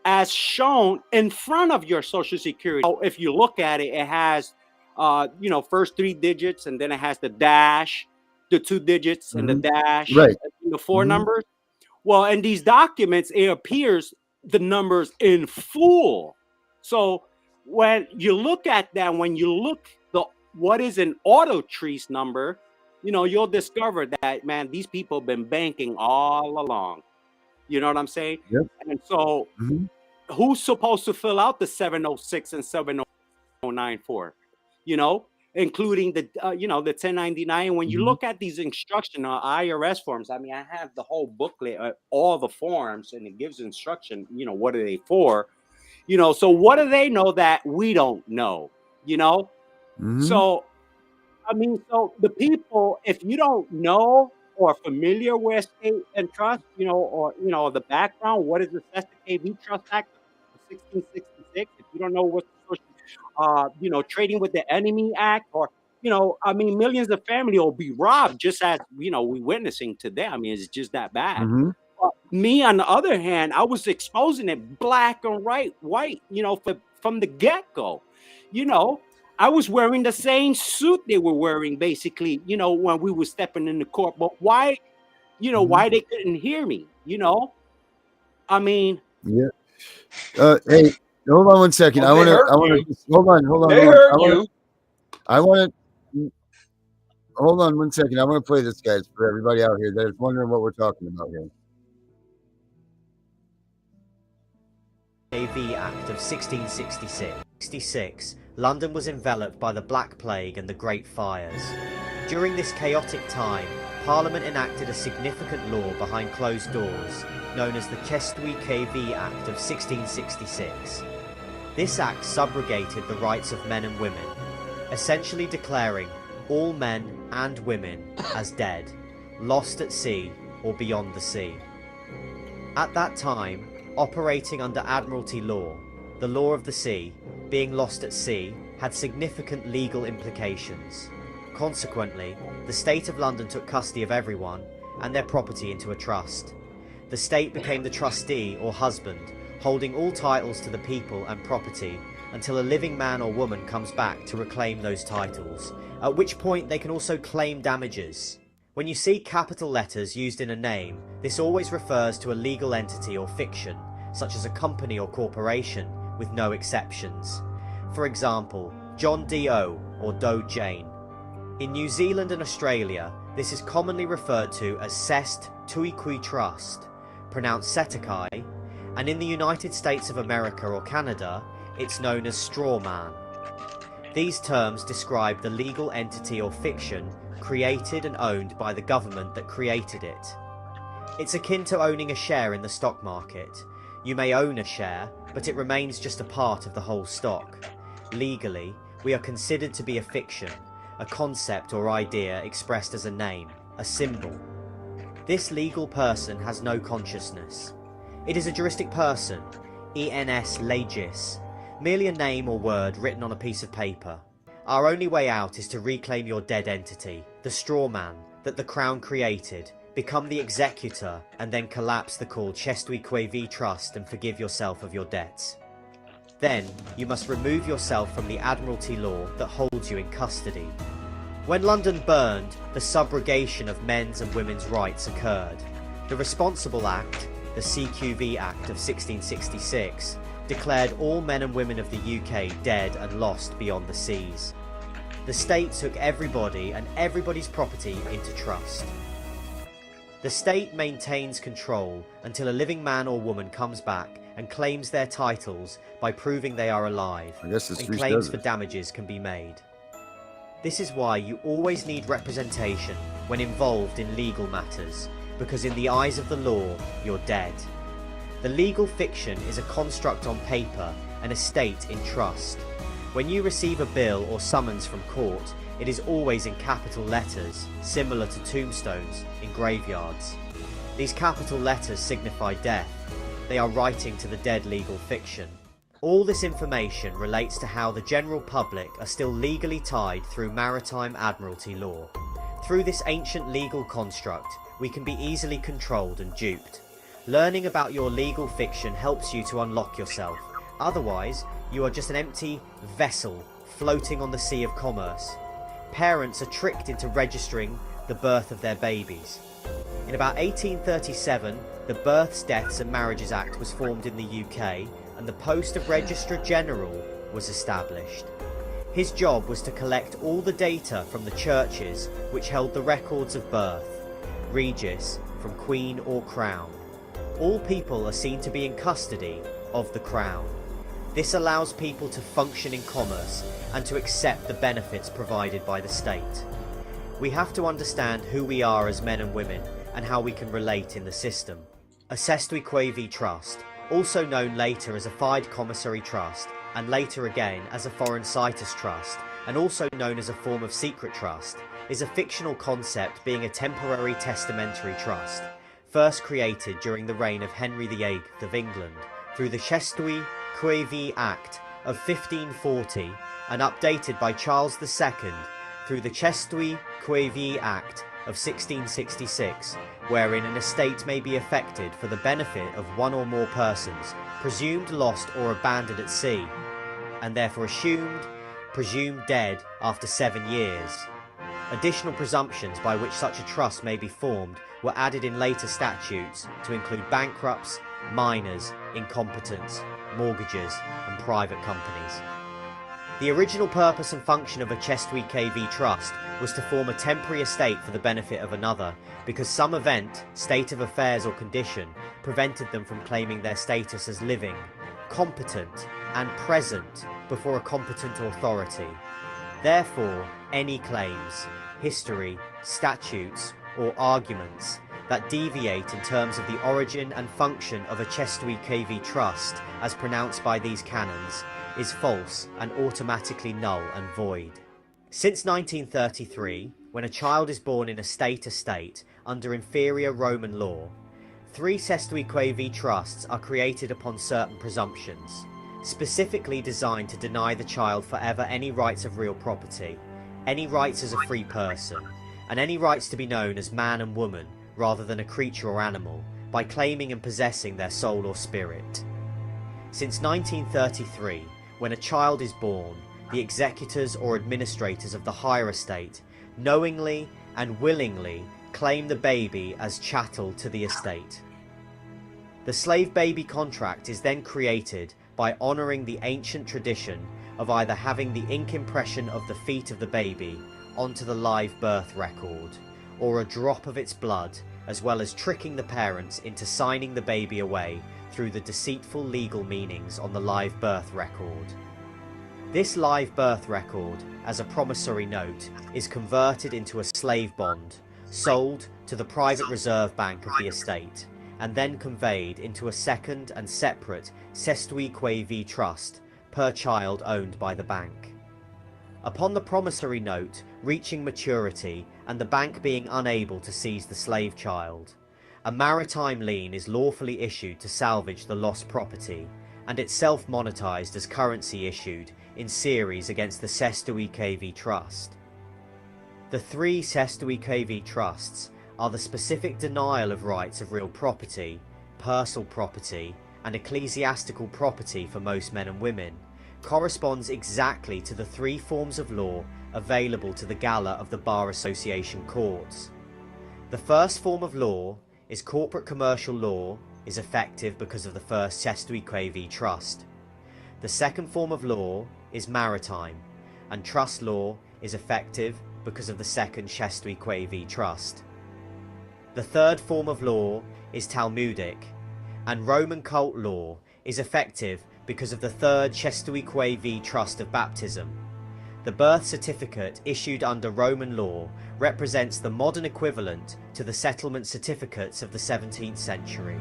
as shown in front of your Social Security. So if you look at it, it has, you know, first 3 digits, and then it has the dash, the 2 digits, and the dash, and the 4 numbers. Well, in these documents, it appears the numbers in full. So when you look at that, when you look what is an auto trace number, you know, you'll discover that, man, these people have been banking all along. You know what I'm saying? And so who's supposed to fill out the 706 and 709 for? You know, including the, you know, the 1099. When you look at these instruction IRS forms, I mean, I have the whole booklet, all the forms, and it gives instruction, you know, what are they for? You know, so what do they know that we don't know? You know? So, I mean, so the people, if you don't know or familiar with estate and trust, you know, or, you know, the background, what is the KV Trust Act of 1666? If you don't know what's you know, Trading with the Enemy Act, or, you know, I mean, millions of family will be robbed just as, you know, we witnessing today. I mean, it's just that bad. Me, on the other hand, I was exposing it black and white, you know, from the get-go. You know, I was wearing the same suit they were wearing, basically, you know, when we were stepping in the court. But why, you know, why they couldn't hear me, you know? I mean. Hey, hold on one second. Well, hold on. They heard you. Hold on one second. I want to play this, guys, for everybody out here that is wondering what we're talking about here. KV Act of 1666. London was enveloped by the Black Plague and the Great Fires. During this chaotic time, Parliament enacted a significant law behind closed doors, known as the Chestwi KV Act of 1666. This act subrogated the rights of men and women, essentially declaring all men and women as dead, lost at sea or beyond the sea. At that time, operating under Admiralty law, the law of the sea, being lost at sea, had significant legal implications. Consequently, the State of London took custody of everyone and their property into a trust. The state became the trustee or husband, holding all titles to the people and property until a living man or woman comes back to reclaim those titles, at which point they can also claim damages. When you see capital letters used in a name, this always refers to a legal entity or fiction, such as a company or corporation, with no exceptions. For example, John Doe or Doe Jane. In New Zealand and Australia, this is commonly referred to as Cest Tuiqui Trust, pronounced Setakai, and in the United States of America or Canada, it's known as straw man. These terms describe the legal entity or fiction created and owned by the government that created it. It's akin to owning a share in the stock market. You may own a share, but it remains just a part of the whole stock. Legally, we are considered to be a fiction, a concept or idea expressed as a name, a symbol. This legal person has no consciousness. It is a juristic person, ens legis, merely a name or word written on a piece of paper. Our only way out is to reclaim your dead entity, the straw man that the Crown created, become the executor, and then collapse the called Chestwi KV Trust and forgive yourself of your debts. Then, you must remove yourself from the Admiralty law that holds you in custody. When London burned, the subrogation of men's and women's rights occurred. The Responsible Act, the CQV Act of 1666, declared all men and women of the UK dead and lost beyond the seas. The state took everybody and everybody's property into trust. The state maintains control until a living man or woman comes back and claims their titles by proving they are alive, I guess it's and three claims dozen. for damages can be made. This is why you always need representation when involved in legal matters, because in the eyes of the law, you're dead. The legal fiction is a construct on paper, an estate in trust. When you receive a bill or summons from court, it is always in capital letters, similar to tombstones in graveyards. These capital letters signify death. They are writing to the dead legal fiction. All this information relates to how the general public are still legally tied through maritime admiralty law. Through this ancient legal construct, we can be easily controlled and duped. Learning about your legal fiction helps you to unlock yourself. Otherwise, you are just an empty vessel floating on the sea of commerce. Parents are tricked into registering the birth of their babies. In about 1837, the Births, Deaths and Marriages Act was formed in the UK, and the post of Registrar General was established. His job was to collect all the data from the churches which held the records of birth, Regis from Queen or Crown. All people are seen to be in custody of the Crown. This allows people to function in commerce and to accept the benefits provided by the state. We have to understand who we are as men and women and how we can relate in the system. A Cestui Quavi Trust, also known later as a Fide Commissary Trust and later again as a Foreign Situs Trust, and also known as a form of secret trust, is a fictional concept being a temporary testamentary trust, first created during the reign of Henry VIII of England through the Cestui Quavi Act of 1540 and updated by Charles II through the Cestui Quavi Act of 1666, wherein an estate may be effected for the benefit of one or more persons presumed lost or abandoned at sea, and therefore presumed dead after 7 years. Additional presumptions by which such a trust may be formed were added in later statutes to include bankrupts, minors, incompetents, mortgages, and private companies. The original purpose and function of a Cestui KV trust was to form a temporary estate for the benefit of another, because some event, state of affairs or condition prevented them from claiming their status as living, competent, and present before a competent authority. Therefore, any claims, history, statutes, or arguments that deviate in terms of the origin and function of a Cestui KV trust as pronounced by these canons is false and automatically null and void. Since 1933, when a child is born in a state estate under inferior Roman law, 3 Cestui Quavi trusts are created upon certain presumptions, specifically designed to deny the child forever any rights of real property, any rights as a free person, and any rights to be known as man and woman rather than a creature or animal, by claiming and possessing their soul or spirit. Since 1933, when a child is born, the executors or administrators of the higher estate knowingly and willingly claim the baby as chattel to the estate. The slave baby contract is then created by honouring the ancient tradition of either having the ink impression of the feet of the baby onto the live birth record, or a drop of its blood, as well as tricking the parents into signing the baby away through the deceitful legal meanings on the live birth record. This live birth record, as a promissory note, is converted into a slave bond, sold to the private reserve bank of the estate, and then conveyed into a second and separate Cestui Quavi trust per child owned by the bank. Upon the promissory note reaching maturity and the bank being unable to seize the slave child, a maritime lien is lawfully issued to salvage the lost property, and itself monetized as currency issued in series against the Cestui KV Trust. The 3 Cestui KV Trusts are the specific denial of rights of real property, personal property, and ecclesiastical property for most men and women, corresponds exactly to the 3 forms of law available to the gala of the Bar Association courts. The first form of law is corporate commercial law, is effective because of the first Cestui Quavi Trust. The second form of law is maritime, and trust law is effective because of the second Chestui V trust. The third form of law is Talmudic, and Roman cult law is effective because of the third Chestui V trust of baptism. The birth certificate issued under Roman law represents the modern equivalent to the settlement certificates of the 17th century,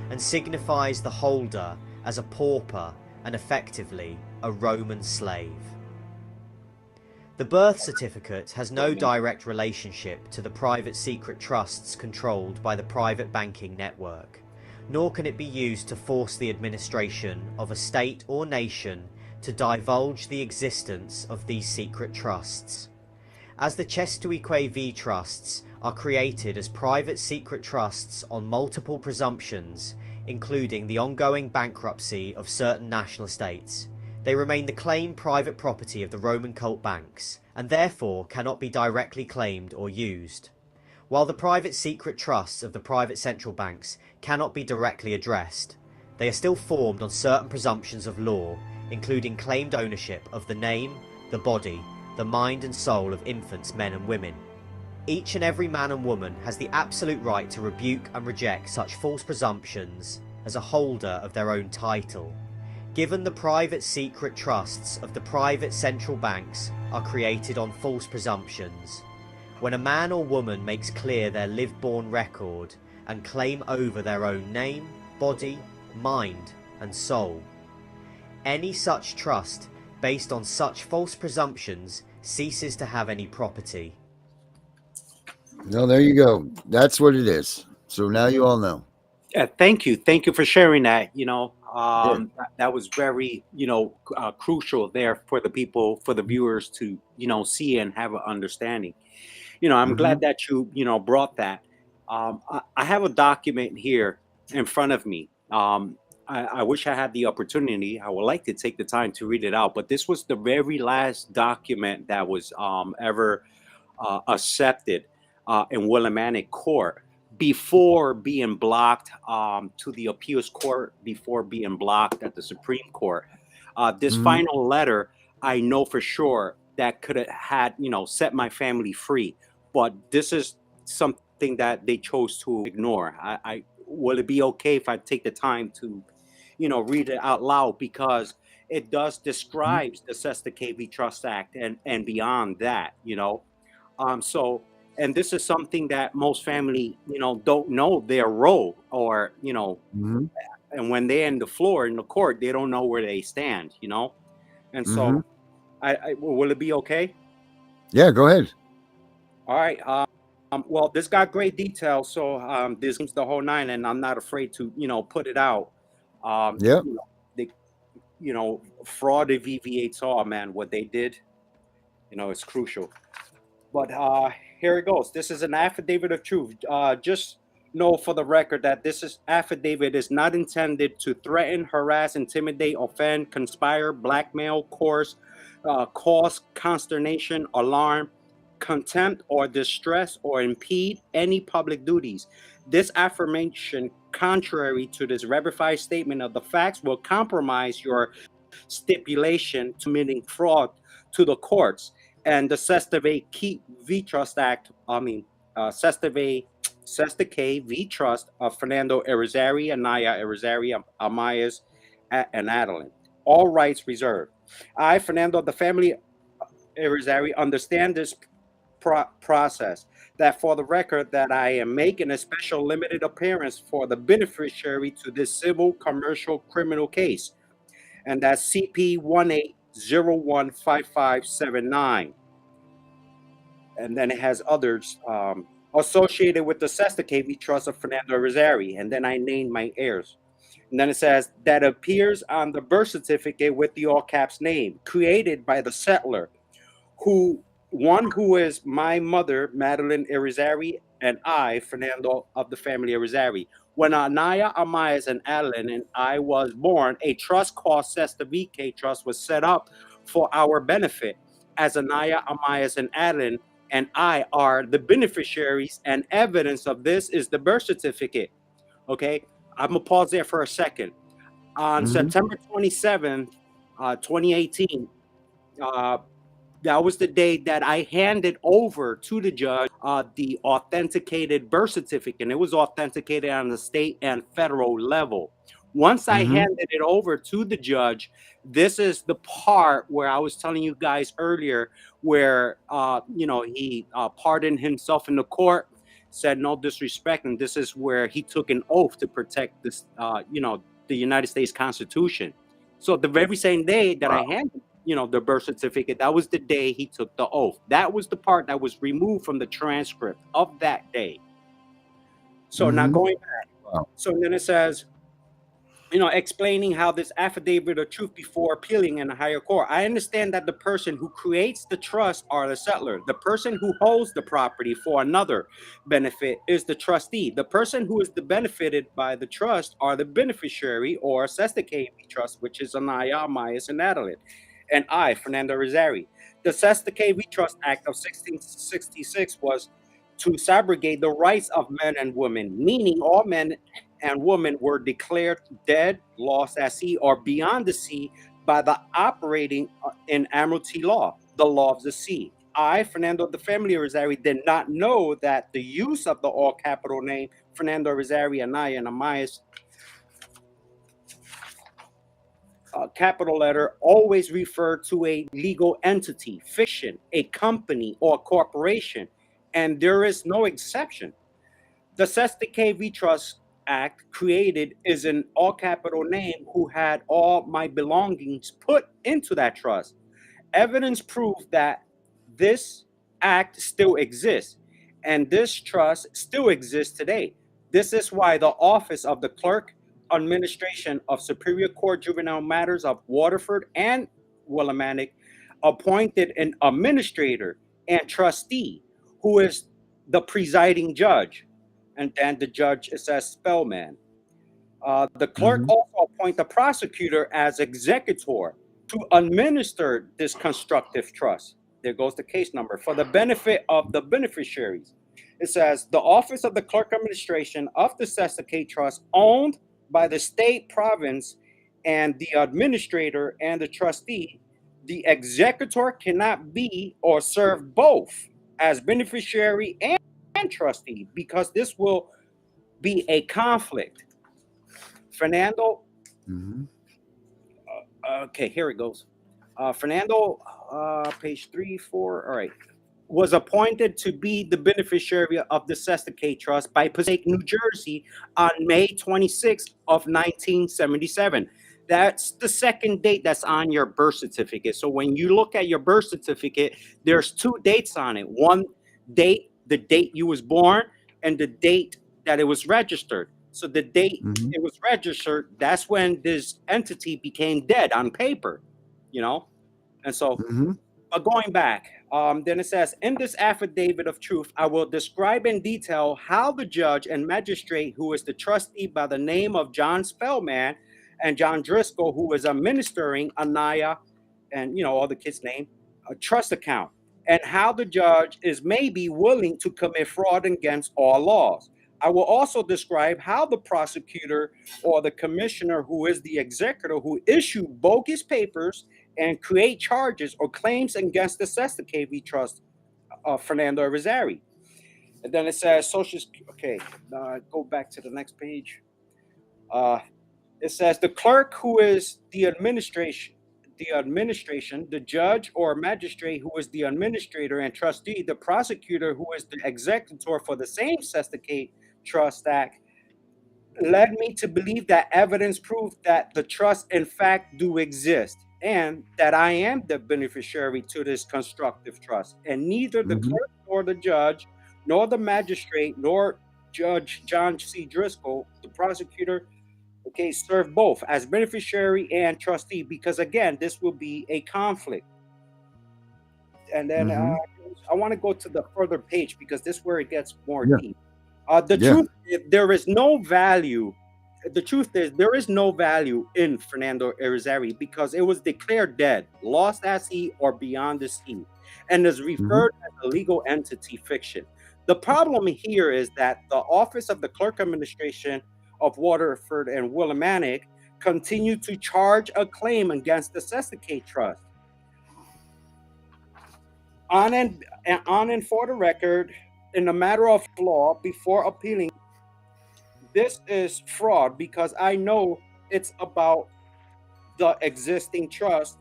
and signifies the holder as a pauper and effectively a Roman slave. The birth certificate has no direct relationship to the private secret trusts controlled by the private banking network, nor can it be used to force the administration of a state or nation to divulge the existence of these secret trusts. As the Chestui V trusts are created as private secret trusts on multiple presumptions, including the ongoing bankruptcy of certain national states, they remain the claimed private property of the Roman cult banks, and therefore cannot be directly claimed or used. While the private secret trusts of the private central banks cannot be directly addressed, they are still formed on certain presumptions of law, including claimed ownership of the name, the body, the mind and soul of infants, men and women. Each and every man and woman has the absolute right to rebuke and reject such false presumptions as a holder of their own title. Given the private secret trusts of the private central banks are created on false presumptions, when a man or woman makes clear their live-born record and claim over their own name, body, mind and soul, any such trust based on such false presumptions ceases to have any property. Well, there you go. That's what it is. So now you all know. Thank you for sharing that. Sure. That was very crucial there for the people, for the viewers to see and have an understanding. I'm glad that you brought that. I have a document here in front of me. I wish I had the opportunity. I would like to take the time to read it out, but this was the very last document that was ever accepted in Willimantic Court before being blocked to the appeals court, before being blocked at the Supreme Court. This final letter, I know for sure that could have had, set my family free, but this is something that they chose to ignore. Will it be okay if I take the time to, read it out loud, because it does describes the Cesta KV Trust Act and beyond that, so, and this is something that most family, don't know their role, or, and when they're in the floor in the court, they don't know where they stand, and so will it be okay? Yeah, go ahead. All right. Well, this got great detail, so this is the whole nine, and I'm not afraid to, put it out. Yeah. They, fraud alleviates all, man. What they did, is crucial. But here it goes. This is an affidavit of truth. Just know for the record that this affidavit is not intended to threaten, harass, intimidate, offend, conspire, blackmail, cause consternation, alarm, contempt, or distress, or impede any public duties. This affirmation, contrary to this verified statement of the facts, will compromise your stipulation to committing fraud to the courts. And the Cesta V Trust Act, Cesta K V Trust of Fernando Irizarry, Anaya Irizarry, Amayas, and Adeline. All rights reserved. I, Fernando, the family Irizarry, understand this process. That for the record, that I am making a special limited appearance for the beneficiary to this civil, commercial, criminal case, and that's CP 18015579. And then it has others associated with the Cesta KV Trust of Fernando Irizarry, and then I named my heirs. And then it says that appears on the birth certificate with the all caps name, created by the settler, who is my mother, Madeline Irizarry, and I, Fernando of the family Irizarry. When Anaya, Amayas, and Adeline and I was born, a trust called Cesta VK Trust was set up for our benefit, as Anaya, Amayas, and Adeline and I are the beneficiaries, and evidence of this is the birth certificate. Okay, I'm gonna pause there for a second. On September 27th, 2018. That was the day that I handed over to the judge the authenticated birth certificate. And it was authenticated on the state and federal level. Once I handed it over to the judge, this is the part where I was telling you guys earlier, where he pardoned himself in the court, said no disrespect, and this is where he took an oath to protect this, the United States Constitution. So the very same day that I handed the birth certificate, that was the day he took the oath. That was the part that was removed from the transcript of that day. So now going back. So then it says, explaining how this affidavit of truth before appealing in a higher court. I understand that the person who creates the trust are the settlor. The person who holds the property for another benefit is the trustee. The person who is benefited by the trust are the beneficiary, or Sesta KV Trust, which is Anaya, Myers, and Adeline. And I, Fernando Rizari. The Sesta KV Trust Act of 1666 was to subrogate the rights of men and women, meaning all men and women were declared dead, lost at sea, or beyond the sea by the operating in Admiralty law, the law of the sea. I, Fernando the Family Rizari, did not know that the use of the all capital name Fernando Rizari, Anaya, and Amayas, capital letter, always refer to a legal entity, fiction, a company, or corporation, and there is no exception. The Sesta KV Trust Act created is an all capital name who had all my belongings put into that trust. Evidence proved that this act still exists, and this trust still exists today. This is why the office of the clerk administration of Superior Court Juvenile Matters of Waterford and Willimantic appointed an administrator and trustee who is the presiding judge. And then the judge is as Spellman. The clerk also appoints the prosecutor as executor to administer this constructive trust. There goes the case number for the benefit of the beneficiaries. It says the office of the clerk administration of the Sesta K Trust owned by the state, province, and the administrator and the trustee. The executor cannot be or serve both as beneficiary and trustee, because this will be a conflict. Fernando, okay, here it goes. Fernando, page 3, 4, all right, was appointed to be the beneficiary of the Sesta K Trust by Passaic, New Jersey on May 26th of 1977. That's the second date that's on your birth certificate. So when you look at your birth certificate, there's two dates on it. One date, the date you was born, and the date that it was registered. So the date it was registered, that's when this entity became dead on paper, And so, but going back, then it says, in this affidavit of truth, I will describe in detail how the judge and magistrate who is the trustee by the name of John Spellman and John Driscoll, who is administering Anaya and, all the kids' name, a trust account, and how the judge is maybe willing to commit fraud against all laws. I will also describe how the prosecutor or the commissioner, who is the executor, who issued bogus papers and create charges or claims against the Sesta KV Trust of Fernando Rizari. And then it says go back to the next page. It says the clerk, who is the administration, the judge or magistrate who is the administrator and trustee, the prosecutor who is the executor for the same Sesta K Trust Act, led me to believe that evidence proved that the trust in fact do exist, and that I am the beneficiary to this constructive trust. And neither the clerk nor the judge, nor the magistrate, nor Judge John C. Driscoll, the prosecutor, serve both as beneficiary and trustee, because again, this will be a conflict. And then I want to go to the further page, because this is where it gets more deep. Truth, there is no value. The truth is, there is no value in Fernando Rizari, because it was declared dead, lost at sea, or beyond the sea, and is referred as a legal entity fiction. The problem here is that the office of the clerk administration of Waterford and Willimantic continue to charge a claim against the Sesticate Trust. On and for the record, in a matter of law, before appealing, this is fraud because I know it's about the existing trust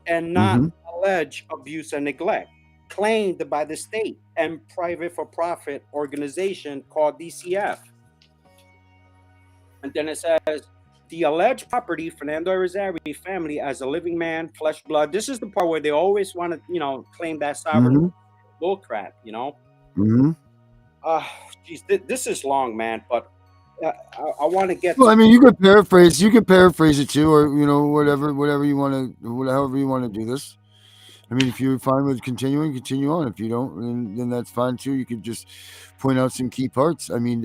and not alleged abuse and neglect claimed by the state and private for-profit organization called DCF. And then it says, the alleged property, Fernando Irizarry family, as a living man, flesh, blood. This is the part where they always want to, claim that sovereign bullcrap, Geez, this is long, man, but I want to get. Well, I mean, you could paraphrase. You could paraphrase it too, or whatever you want to, however you want to do this. I mean, if you're fine with continue on. If you don't, then that's fine too. You could just point out some key parts. I mean,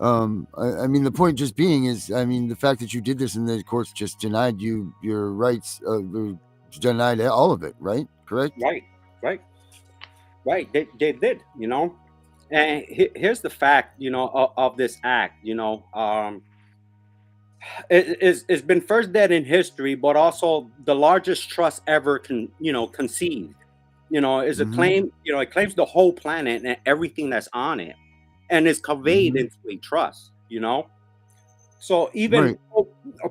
I mean, the point just being is, I mean, the fact that you did this and the courts just denied you your rights, denied all of it, right? Correct? Right. They did, And here's the fact, of this act, it's been first dead in history, but also the largest trust ever conceived. Is a claim, it claims the whole planet and everything that's on it, and is conveyed into a trust, So even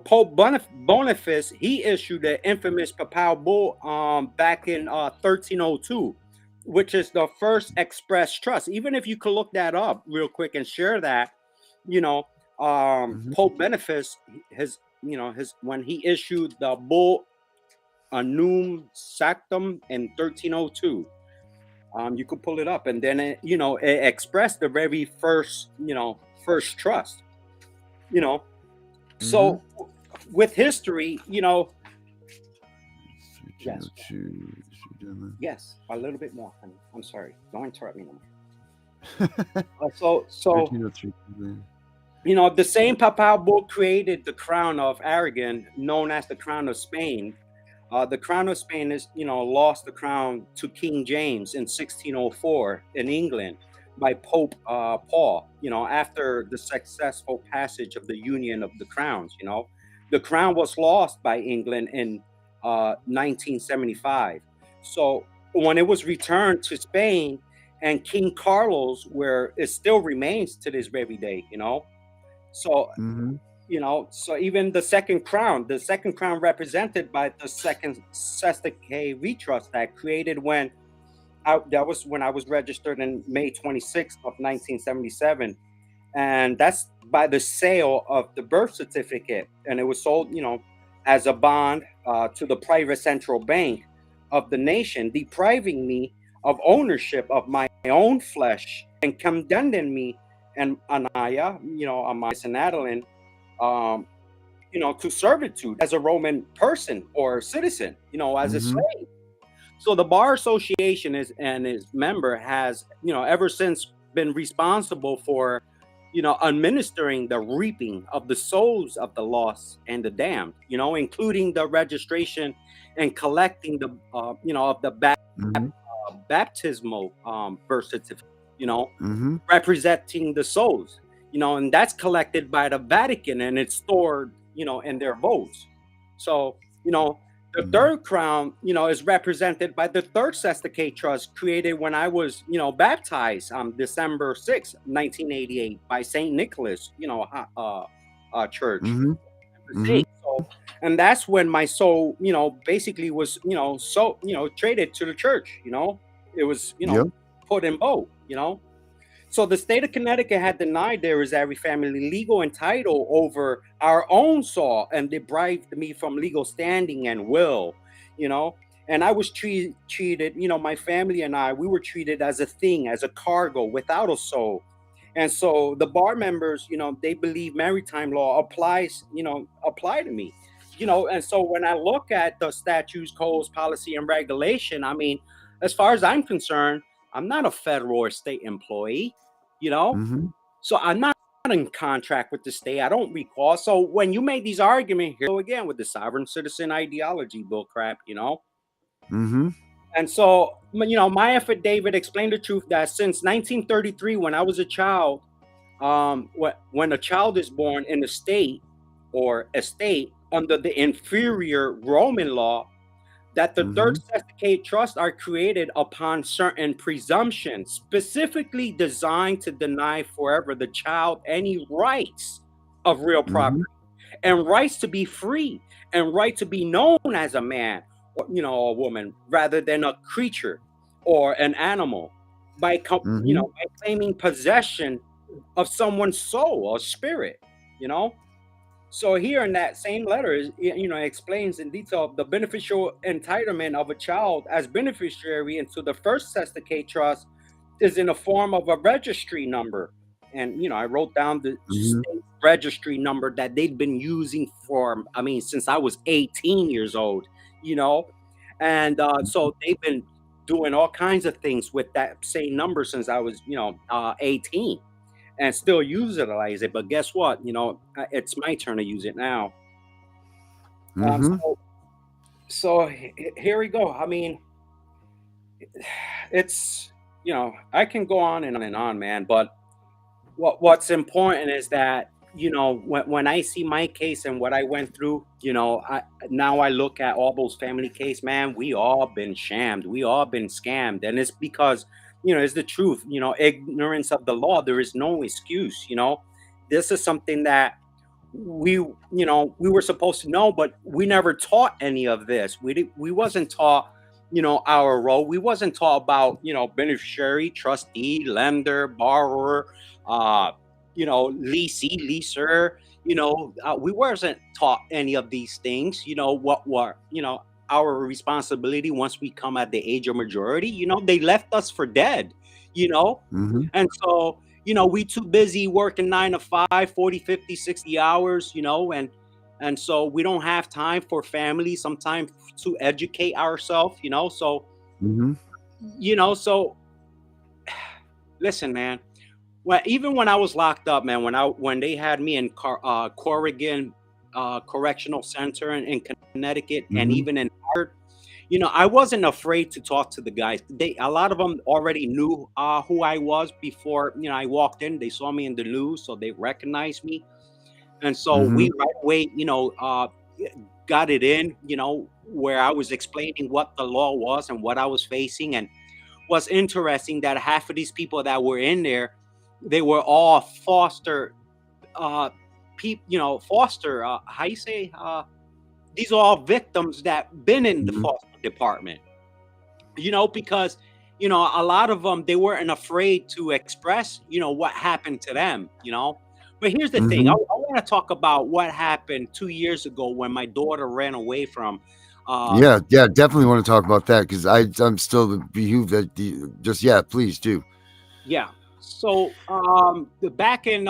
Pope Boniface, he issued the infamous papal bull back in 1302, which is the first express trust. Even if you could look that up real quick and share that, Pope Boniface, when he issued the bull Annum Sactum in 1302, you could pull it up, and then it expressed the very first trust. So with history, yes, a little bit more, honey. I'm sorry, don't interrupt me no more. The same papal bull created the crown of Aragon, known as the crown of Spain. The crown of Spain is, lost the crown to King James in 1604 in England by Pope Paul, after the successful passage of the Union of the Crowns. The crown was lost by England in 1975. So when it was returned to Spain, and King Carlos, where it still remains to this very day, So, so even the second crown represented by the second Sesticate Trust Act created that was when I was registered in May 26th of 1977. And that's by the sale of the birth certificate. And it was sold, as a bond to the private central bank of the nation, depriving me of ownership of my own flesh and condemning me and Anaya, Amais and Adeline, to servitude as a Roman person or citizen, as a slave. So the Bar Association and its member has, ever since been responsible for, administering the reaping of the souls of the lost and the damned, including the registration and collecting the, of the baptismal birth certificate, representing the souls, and that's collected by the Vatican and it's stored, in their votes. So, the third crown, is represented by the third Sesticate Trust created when I was, baptized on December 6th, 1988 by St. Nicholas, church. So, and that's when my soul, basically was, traded to the church, it was, put in both, So the state of Connecticut had denied there is every family legal and title over our own soul and deprived me from legal standing and will, and I was treated, my family and we were treated as a thing, as a cargo without a soul. And so the bar members, they believe maritime law apply to me, and so when I look at the statutes, codes, policy, and regulation, I mean, as far as I'm concerned, I'm not a federal or state employee, so I'm not in contract with the state. I don't recall. So when you make these arguments here, again, with the sovereign citizen ideology bullcrap, And so, my affidavit explained the truth that since 1933, when I was a child, when a child is born in the state, or estate under the inferior Roman law, that the third sesticate trusts are created upon certain presumptions specifically designed to deny forever the child any rights of real property and rights to be free and right to be known as a man or a woman rather than a creature or an animal by by claiming possession of someone's soul or spirit, you know. So here in that same letter, explains in detail the beneficial entitlement of a child as beneficiary into the first sesticate trust is in the form of a registry number. And I wrote down the state registry number that they'd been using for, since I was 18 years old, and so they've been doing all kinds of things with that same number since I was, 18 and still utilize it. But guess what? It's my turn to use it now. Here we go. It's I can go on and on, man. But what's important is that when I see my case and what I went through, now I look at all those family case, man. We all been shammed. We all been scammed, and it's because it's the truth. Ignorance of the law. There is no excuse. This is something that we were supposed to know, but we never taught any of this. We wasn't taught our role. We wasn't taught about beneficiary, trustee, lender, borrower, leasee, leaser. We wasn't taught any of these things. What were our responsibility once we come at the age of majority. They left us for dead. And so we too busy working 9 to 5, 40, 50, 60 hours, and so we don't have time for family sometimes to educate ourselves, so so listen, man. Even when I was locked up, man, when they had me in Corrigan Correctional Center in Connecticut, and even in Harvard, I wasn't afraid to talk to the guys. A lot of them already knew who I was before I walked in. They saw me in the news, so they recognized me, and so we right away got it in, where I was explaining what the law was and what I was facing. And what's interesting that half of these people that were in there, they were all foster foster how you say these are all victims that been in the foster department, because a lot of them, they weren't afraid to express what happened to them. But here's the thing. I want to talk about what happened 2 years ago when my daughter ran away from yeah, definitely want to talk about that, because I'm still behooved that please do. Yeah. So back in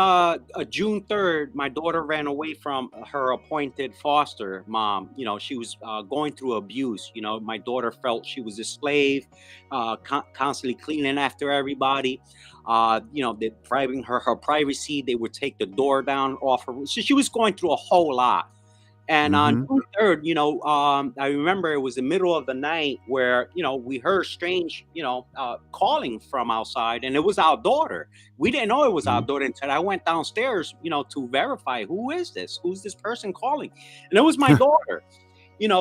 June 3rd, my daughter ran away from her appointed foster mom. She was going through abuse. My daughter felt she was a slave, constantly cleaning after everybody. Depriving her privacy. They would take the door down off her. So she was going through a whole lot. And on June 3rd, I remember it was the middle of the night where, we heard strange, calling from outside, and it was our daughter. We didn't know it was our daughter until I went downstairs, to verify who's this person calling, and it was my daughter.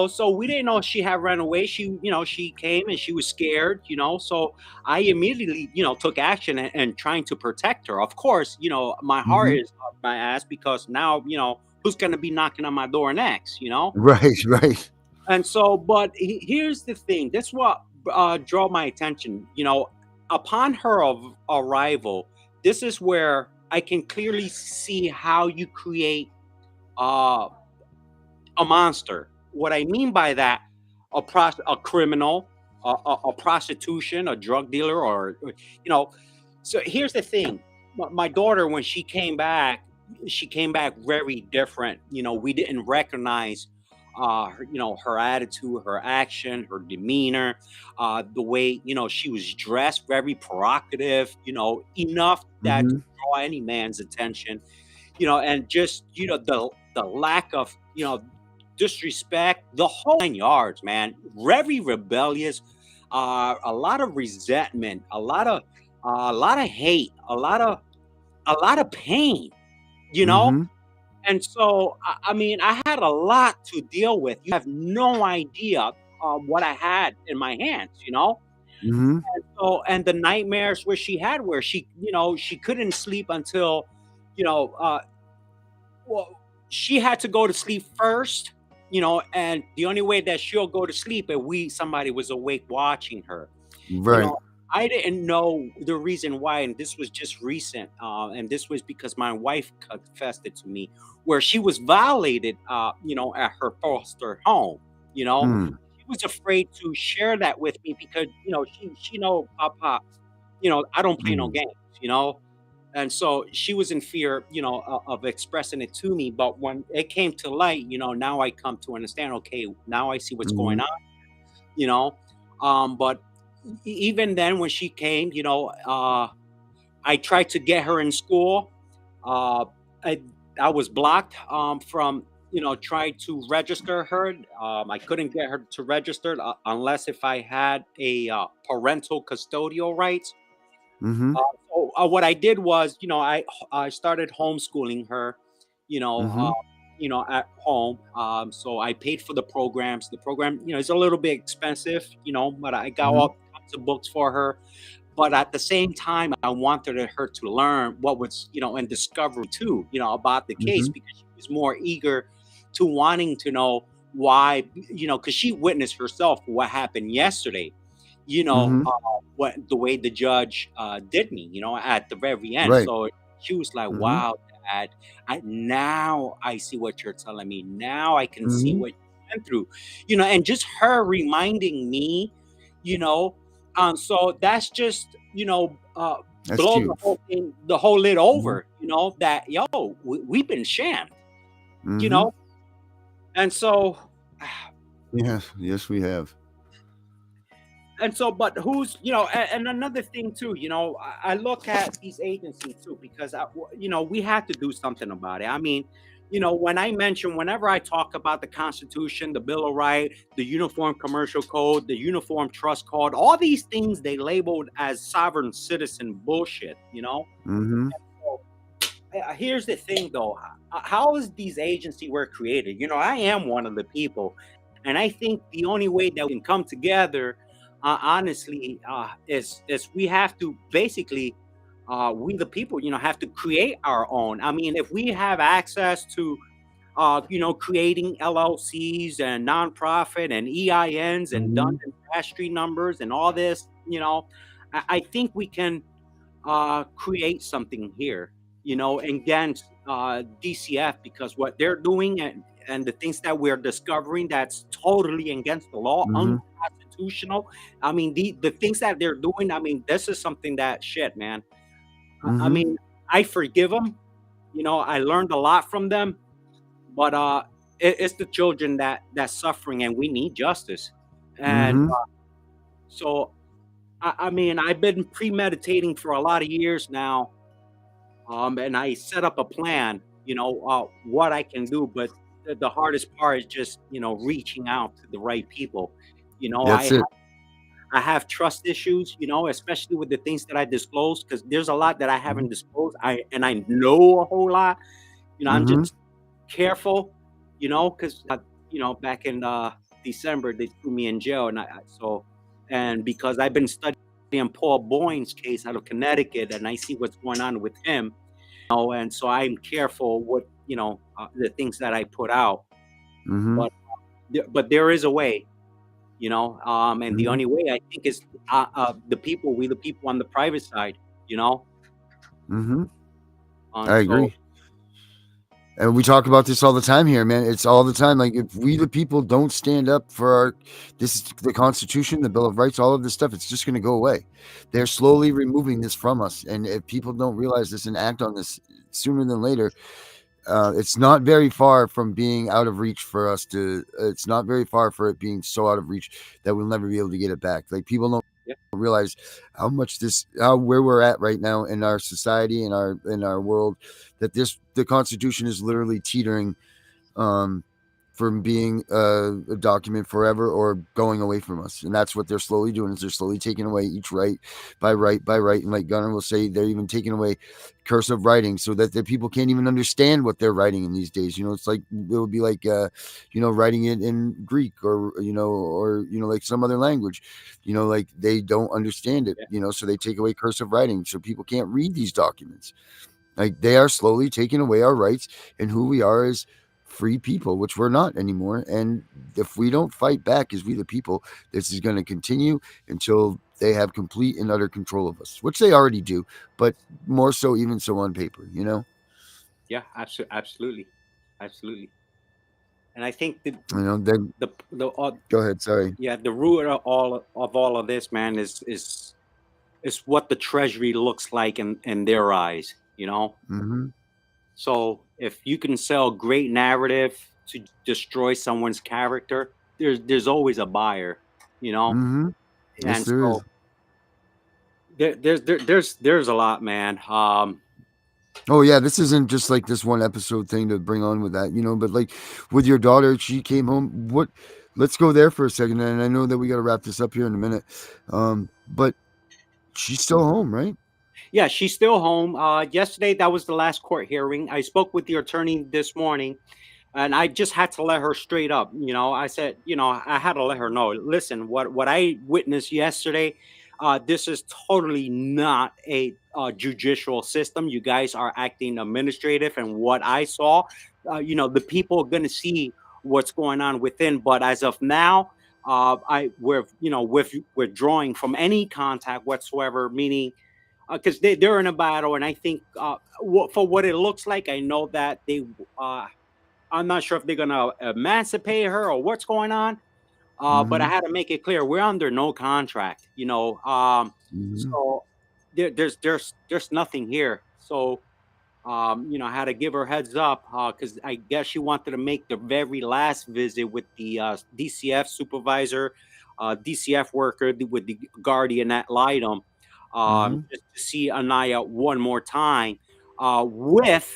So we didn't know she had run away. She came and she was scared, so I immediately, took action and trying to protect her. Of course, my heart is up my ass because now, who's going to be knocking on my door next, Right. And so, but here's the thing. That's what draw my attention, upon her arrival. This is where I can clearly see how you create a monster. What I mean by that, a criminal, a prostitution, a drug dealer, or So here's the thing. My daughter, when she came back very different. We didn't recognize her attitude, her action, her demeanor, the way she was dressed, very provocative. Enough that to draw any man's attention. And just the lack of disrespect, the whole 9 yards, man. Very rebellious, a lot of resentment, a lot of hate, a lot of pain, And so, I mean, I had a lot to deal with. You have no idea what I had in my hands, you know? Mm-hmm. And so, and the nightmares where she had, where she, you know, she couldn't sleep until, you know, well, she had to go to sleep first, you know, and the only way that she'll go to sleep if somebody was awake watching her. You Right. know, I didn't know the reason why, and this was just recent, and this was because my wife confessed it to me, where she was violated, you know, at her foster home. You know, Hmm. she was afraid to share that with me because you know she know Papa, you know, I don't play no Hmm. games, you know, and so she was in fear, you know, of expressing it to me. But when it came to light, you know, now I come to understand. Okay, now I see what's Hmm. going on, you know. But even then, when she came, you know, I tried to get her in school. Uh, I I was blocked from you know trying to register her. I couldn't get her to register unless if I had a parental custodial rights. Mm-hmm. So what I did was, you know, I started homeschooling her, you know, Mm-hmm. you know, at home. So I paid for the programs. The program, you know, is a little bit expensive, you know, but I got Mm-hmm. all kinds of books for her. But at the same time, I wanted her to learn what was, you know, and discover too, you know, about the case Mm-hmm. because she was more eager to wanting to know why, you know, because she witnessed herself what happened yesterday, you know, Mm-hmm. what the way the judge did me, you know, at the very end. Right. So she was like, Mm-hmm. "Wow, Dad, now I see what you're telling me. Now I can see Mm-hmm. what you went through," you know, and just her reminding me, you know, so that's just you know That's blow the huge. whole thing, the whole lid Mm-hmm. over, you know, that yo, we've been shammed, you Mm-hmm. know, and so Yeah. Yes, we have. but who's you know and another thing too, you know, I look at these agencies too because you know we have to do something about it. I mean, you know, whenever I talk about the Constitution, the Bill of Rights, the Uniform Commercial Code, the Uniform Trust Code, all these things they labeled as sovereign citizen bullshit, you know. Mm-hmm. So, here's the thing though, how is these agencies were created? You know, I am one of the people, and I think the only way that we can come together honestly is we have to basically we the people, you know, have to create our own. I mean, if we have access to you know, creating LLCs and nonprofit and EINs and Dun Mm-hmm. and Bradstreet numbers and all this, you know, I think we can create something here, you know, against DCF because what they're doing and the things that we're discovering that's totally against the law, Mm-hmm. unconstitutional. I mean, the things that they're doing. I mean, this is something that shit, man. I Mm-hmm. mean, I forgive them. You know, I learned a lot from them, but it's the children that's suffering, and we need justice. And Mm-hmm. so, I mean, I've been premeditating for a lot of years now. And I set up a plan, you know, what I can do. But the hardest part is just, you know, reaching out to the right people. You know, That's it. I have trust issues, you know, especially with the things that I disclose, because there's a lot that I Mm-hmm. haven't disclosed. I know a whole lot. You know, I'm Mm-hmm. just careful, you know, because you know, back in December they threw me in jail, and and because I've been studying Paul Boyne's case out of Connecticut, and I see what's going on with him, you know, and so I'm careful what you know the things that I put out. Mm-hmm. But there is a way, you know, and the Mm-hmm. only way I think is we the people on the private side, you know, Mm-hmm. and I so agree. And we talk about this all the time here, man. It's all the time. Like if we the people don't stand up for the Constitution, the Bill of Rights, all of this stuff, it's just going to go away. They're slowly removing this from us, and if people don't realize this and act on this sooner than later, it's not very far from being out of reach for us to. It's not very far for it being so out of reach that we'll never be able to get it back. Like people don't yeah, realize how where we're at right now in our society in our world, that the Constitution is literally teetering um from being a document forever or going away from us. And that's what they're slowly doing, is they're slowly taking away each right by right by right. And like Gunnar will say, they're even taking away cursive writing so that the people can't even understand what they're writing in these days. It's like it would be like writing it in Greek or like some other language. Like they don't understand it. So they take away cursive writing so people can't read these documents. Like they are slowly taking away our rights and who we are as free people, which we're not anymore. And if we don't fight back as we the people, this is going to continue until they have complete and utter control of us, which they already do, but more so even so on paper. Yeah, absolutely, absolutely. And I think the go ahead. Sorry. yeah, the root of all of this, man, is what the treasury looks like in their eyes. Mm-hmm. So if you can sell great narrative to destroy someone's character, there's always a buyer. Mm-hmm. Yes, And there is. so there's a lot, man. Oh yeah, this isn't just like this one episode thing to bring on with that, but like with your daughter, she came home. Let's go there for a second. And I know that we got to wrap this up here in a minute. But she's still home, right? Yeah, she's still home. Yesterday, that was the last court hearing. I spoke with the attorney this morning, and I just had to let her straight up. I said, I had to let her know. Listen, what I witnessed yesterday, this is totally not a judicial system. You guys are acting administrative, and what I saw, the people are going to see what's going on within. But as of now, we're withdrawing from any contact whatsoever, meaning because they're in a battle, and I think for what it looks like, I know that I'm not sure if they're gonna emancipate her or what's going on. But I had to make it clear we're under no contract, so there's nothing here. So I had to give her heads up because I guess she wanted to make the very last visit with the DCF supervisor, DCF worker with the guardian ad litem, just to see Anaya one more time with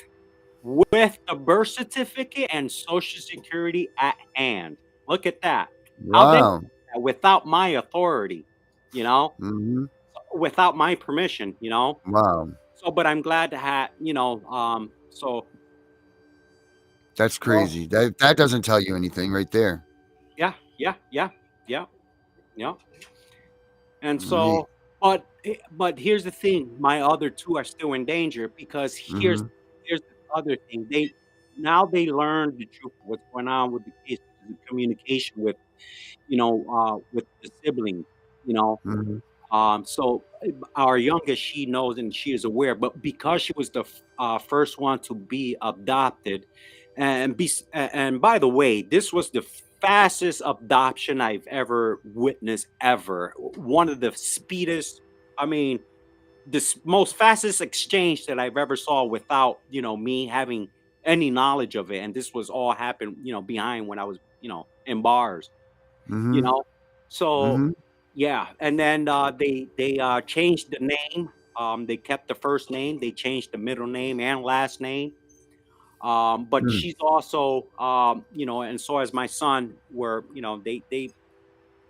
the birth certificate and social security at hand. Look at that. How they Wow. without my authority, Mm-hmm. without my permission, Wow. So, but I'm glad to have, so That's crazy. That doesn't tell you anything right there. yeah. And Right. so, but here's the thing: my other two are still in danger because here's the other thing. They learned the truth of what's going on with the case, the communication with the siblings, you know. Mhm. So our youngest, she knows and she is aware, but because she was the first one to be adopted, and by the way, this was the fastest adoption I've ever witnessed ever. One of the speedest, I mean, most fastest exchange that I've ever saw without me having any knowledge of it, and this was all happened behind when I was in bars, you Mhm. know. So Mhm. yeah, and then they changed the name. They kept the first name. They changed the middle name and last name. But Hmm. she's also, and so as my son, were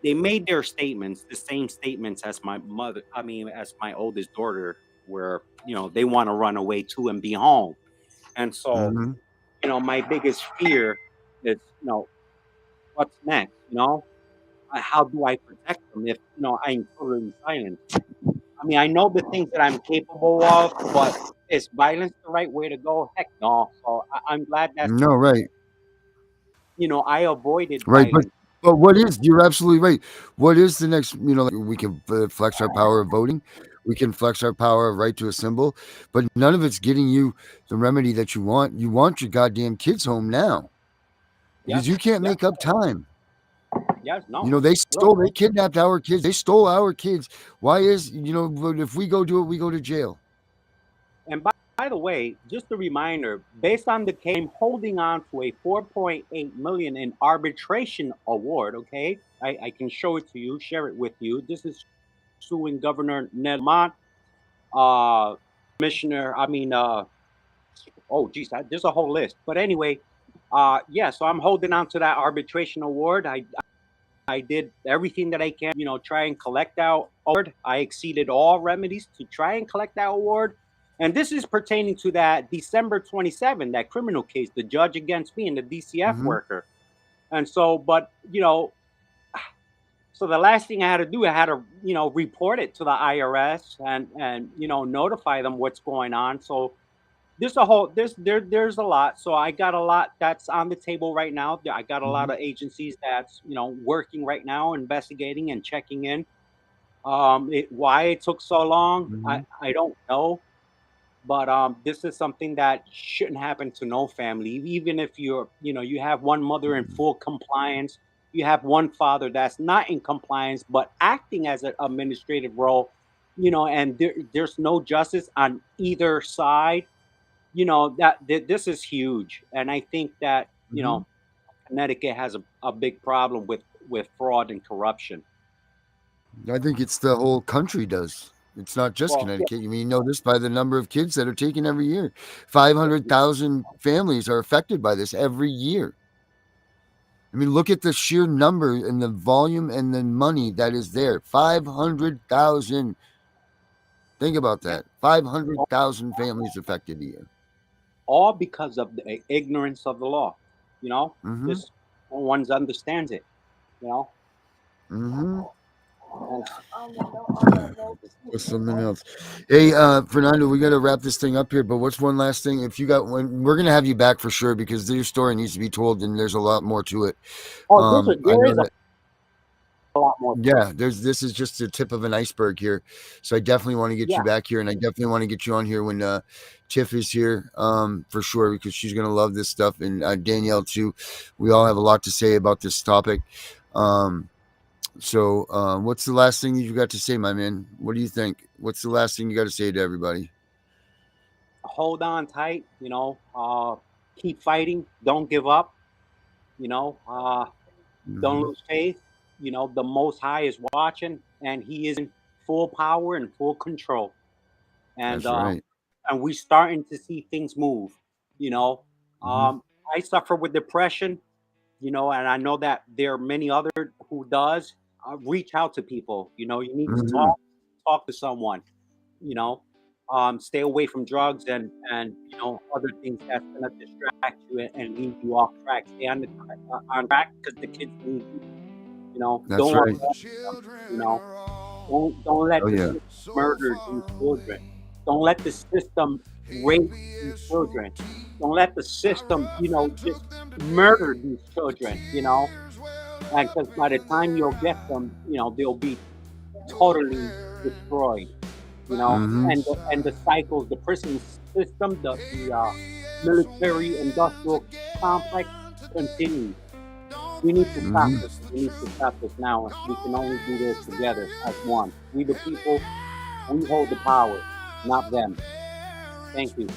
they made their statements, the same statements as my mother. I mean, as my oldest daughter, where they want to run away too and be home. And so, Mhm. my biggest fear is, what's next? How do I protect them if I'm totally silent? I mean, I know the things that I'm capable of, but is violence the right way to go? Heck no. So I'm glad that No, right. I avoided Right, violence. but what is you're absolutely right. What is the next, like, we can flex our power of voting. We can flex our power of right to assemble, but none of it's getting you the remedy that you want. You want your goddamn kids home now because Yes, you can't yes, make up time. yes, no. They kidnapped our kids. They stole our kids. Why is, but if we go do it, we go to jail. And by the way, just a reminder, based on the case, I'm holding on to a 4.8 million in arbitration award. Okay, I can show it to you, share it with you. This is suing Governor Ned Lamont, Commissioner. I mean, oh geez, there's a whole list. But anyway, Yeah, so I'm holding on to that arbitration award. I did everything that I can, try and collect that award. I exceeded all remedies to try and collect that award. And this is pertaining to that December 27, that criminal case, the judge against me and the DCF Mhm. worker. And so, but, so the last thing I had to do, I had to, report it to the IRS and notify them what's going on. So there's a lot. So I got a lot that's on the table right now. I got a lot Mhm. of agencies that's working right now, investigating and checking in. Why it took so long, Mhm. I don't know. But this is something that shouldn't happen to no family. Even if you have one mother in full compliance, you have one father that's not in compliance but acting as an administrative role, and there's no justice on either side. This is huge, and I think that Mhm. Connecticut has a big problem with fraud and corruption. I think it's the whole country does. It's not just Well, yeah, Connecticut. You mean, you know this by the number of kids that are taken every year. 500,000 families are affected by this every year. I mean, look at the sheer number and the volume and the money that is there. 500,000. Think about yeah, that. 500,000 families affected a year. all because of the ignorance of the law. Mhm. Just no one understands it. You know, Mhm. and What's something else? Hey, Fernando, we got to wrap this thing up here. But what's one last thing? If you got one, we're gonna have you back for sure because your story needs to be told, and there's a lot more to it. I there know is that. a lot more to it. Yeah, this is just the tip of an iceberg here. So I definitely want to get Yeah. you back here, and I definitely want to get you on here when Tiff is here, for sure, because she's gonna love this stuff, and Danielle too. We all have a lot to say about this topic. So, what's the last thing you got to say, my man? What do you think? What's the last thing you got to say to everybody? Hold on tight. Keep fighting. Don't give up. Don't Mhm. lose faith. The Most High is watching, and He is in full power and full control. And That's right. we starting to see things move. You know, Mhm. I suffer with depression. And I know that there are many other who does. Reach out to people. You need to Mhm. talk to someone. You know, stay away from drugs and other things that's gonna distract you and lead you off track. Stay on track because the kids need you. That's Don't right. abandon them. You know, don't let Oh the yeah. system murder these children. Don't let the system rape these children. Don't let the system, just murder these children. And because by the time you'll get them, they'll be totally destroyed. Mhm. And the cycles, the prison system, the military industrial complex continues. We need to stop Mhm. this. We need to stop this now. We can only do this together as one. We the people, we hold the power, not them. Thank you.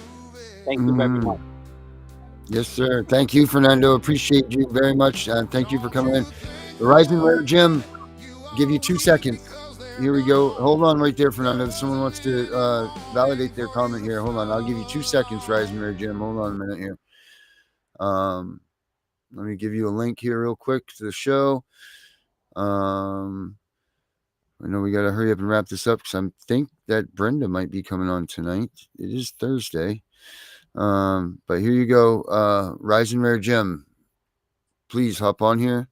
Thank you very much. Mhm. Yes, sir. Thank you, Fernando. Appreciate you very much. Thank you for coming in. The Rising Rare Gym. Give you 2 seconds. Here we go. Hold on right there, Fernando. Someone wants to validate their comment here. Hold on. I'll give you 2 seconds, Rising Rare Gym. Hold on a minute here. Let me give you a link here real quick to the show. I know we got to hurry up and wrap this up because I think that Brenda might be coming on tonight. It is Thursday. But here you go. Rising Rare Gym. Please hop on here.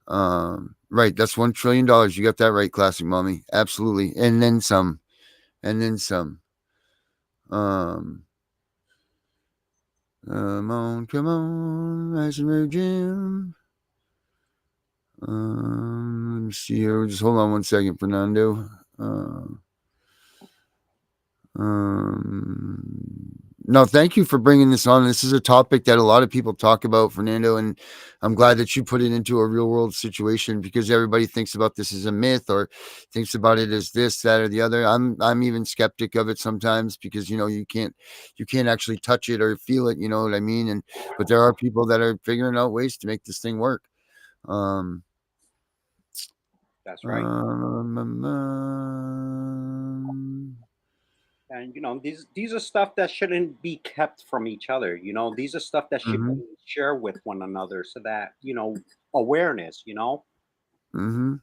Right. That's $1 trillion. You got that right, Classic Mommy. Absolutely. And then some. And then some. Come on, Rising Rare Gym. Let me see here. Just hold on 1 second, Fernando. No, thank you for bringing this on. This is a topic that a lot of people talk about, Fernando, and I'm glad that you put it into a real world situation because everybody thinks about this as a myth or thinks about it as this, that, or the other. I'm even skeptic of it sometimes because you can't actually touch it or feel it. You know what I mean? But there are people that are figuring out ways to make this thing work. Um, That's right. And these are stuff that shouldn't be kept from each other. These are stuff that should Mm-hmm. be shared with one another, so that awareness. Mm-hmm.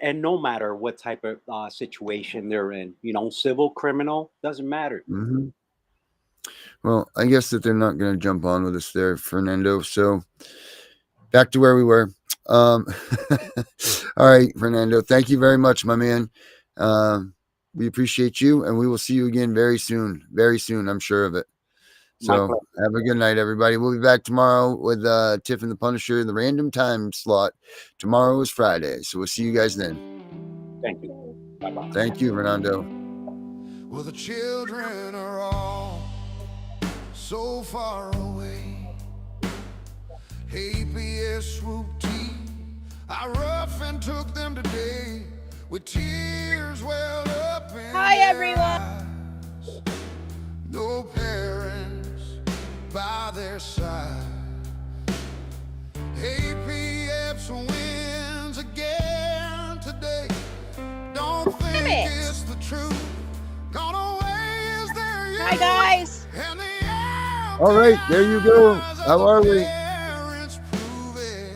And no matter what type of situation they're in, civil, criminal, doesn't matter. Mm-hmm. Well, I guess that they're not going to jump on with us there, Fernando. So back to where we were. All right, Fernando. Thank you very much, my man. We appreciate you, and we will see you again very soon. Very soon, I'm sure of it. My So pleasure. have a good night, everybody. We'll be back tomorrow with Tiff and the Punisher in the random time slot. Tomorrow is Friday, so we'll see you guys then. Thank you. Bye-bye. Thank you, Fernando. Well, the children are all so far away. Hey, P.S. swoop T, I rough and took them today with tears welled up in Hi, their everyone. eyes. No parents by their side. APF's wins again today. Don't think it's the truth. Gone away is their youth. Hi, guys. And the All right, there you go. How are we? parents prove it.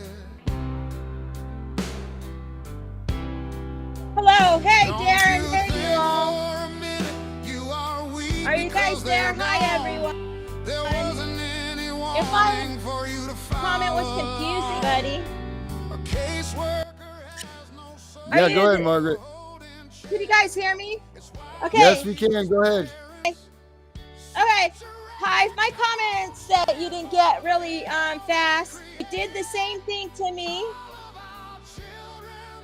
Hello. Hey, Don't Darren. you Hey, think you all. for a minute you are weak Are you guys because there? they're Hi, gone. everyone. There wasn't any If my warning for you to comment was confusing, buddy, A caseworker has no Are Yeah, you- go ahead, Margaret. can you guys hear me? Okay. Yes, we can. Go ahead. Okay. Hi. My comments that you didn't get really fast. You did the same thing to me.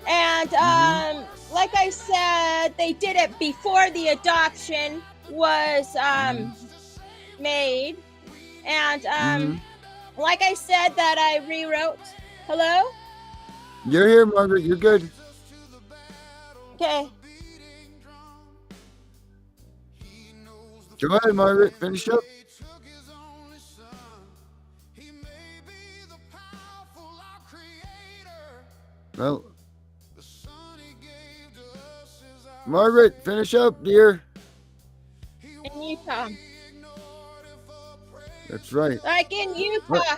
And like I said, they did it before the adoption was made. And like I said, that I rewrote. Hello? You're here, Margaret. You're good. Okay. Go ahead, Margaret. Finish up. Well, Margaret, finish up, dear. In Utah. That's right. Like in Utah.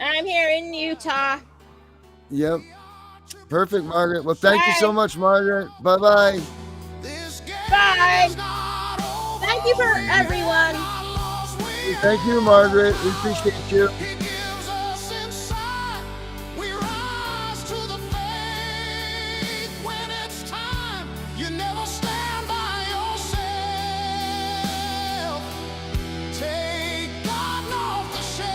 I'm here in Utah. Yep. Perfect, Margaret. Well, thank you so much, Margaret. Bye-bye. Bye. Thank you for everyone. Thank you, Margaret. We appreciate you. We rise to the faith when it's time. You never stand by yourself. Take God off the shelf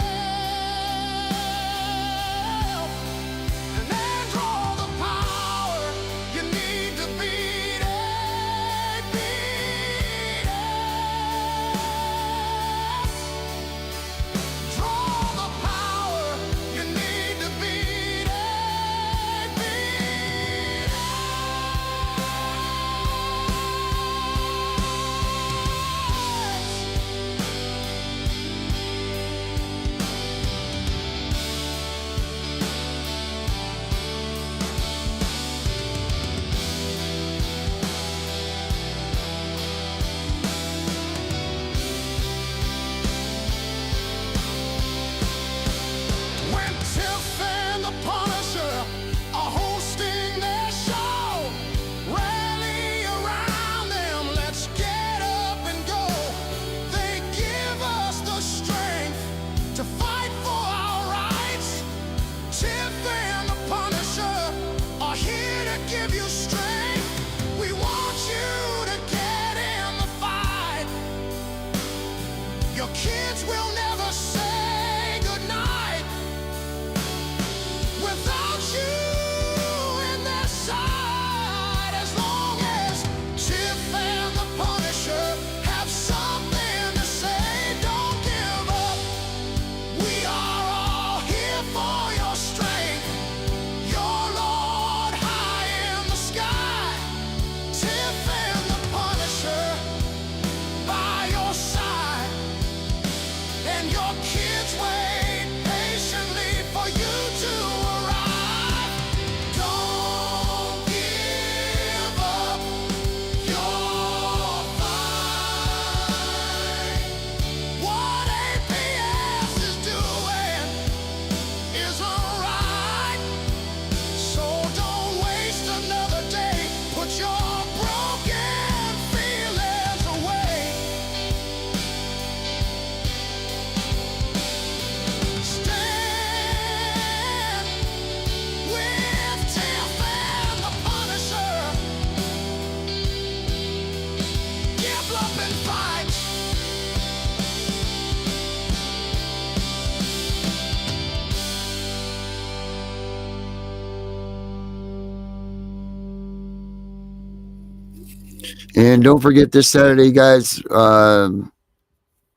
and then draw the power you need to beat it, beat it. Draw the power you need to beat it, beat When Tiff and the Punisher are hosting their show, rally around them, let's get up and go. They give us the strength to fight for our rights. Tiff and the Punisher are here to give you strength. We want you to get in the fight. Your kids will never say goodnight without you in their side. As long as Tiff and the Punisher have something to say, don't give up. We are all here for your strength. Your Lord high in the sky. Tiff and the Punisher by your side. And your kids wait patiently for you to arrive. Don't give up. And don't forget this Saturday, guys,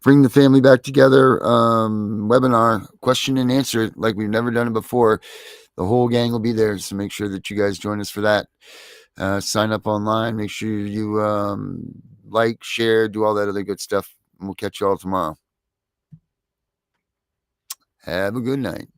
bring the family back together webinar, question and answer like we've never done it before. The whole gang will be there, so make sure that you guys join us for that. Sign up online. Make sure you like, share, do all that other good stuff. And we'll catch you all tomorrow. Have a good night.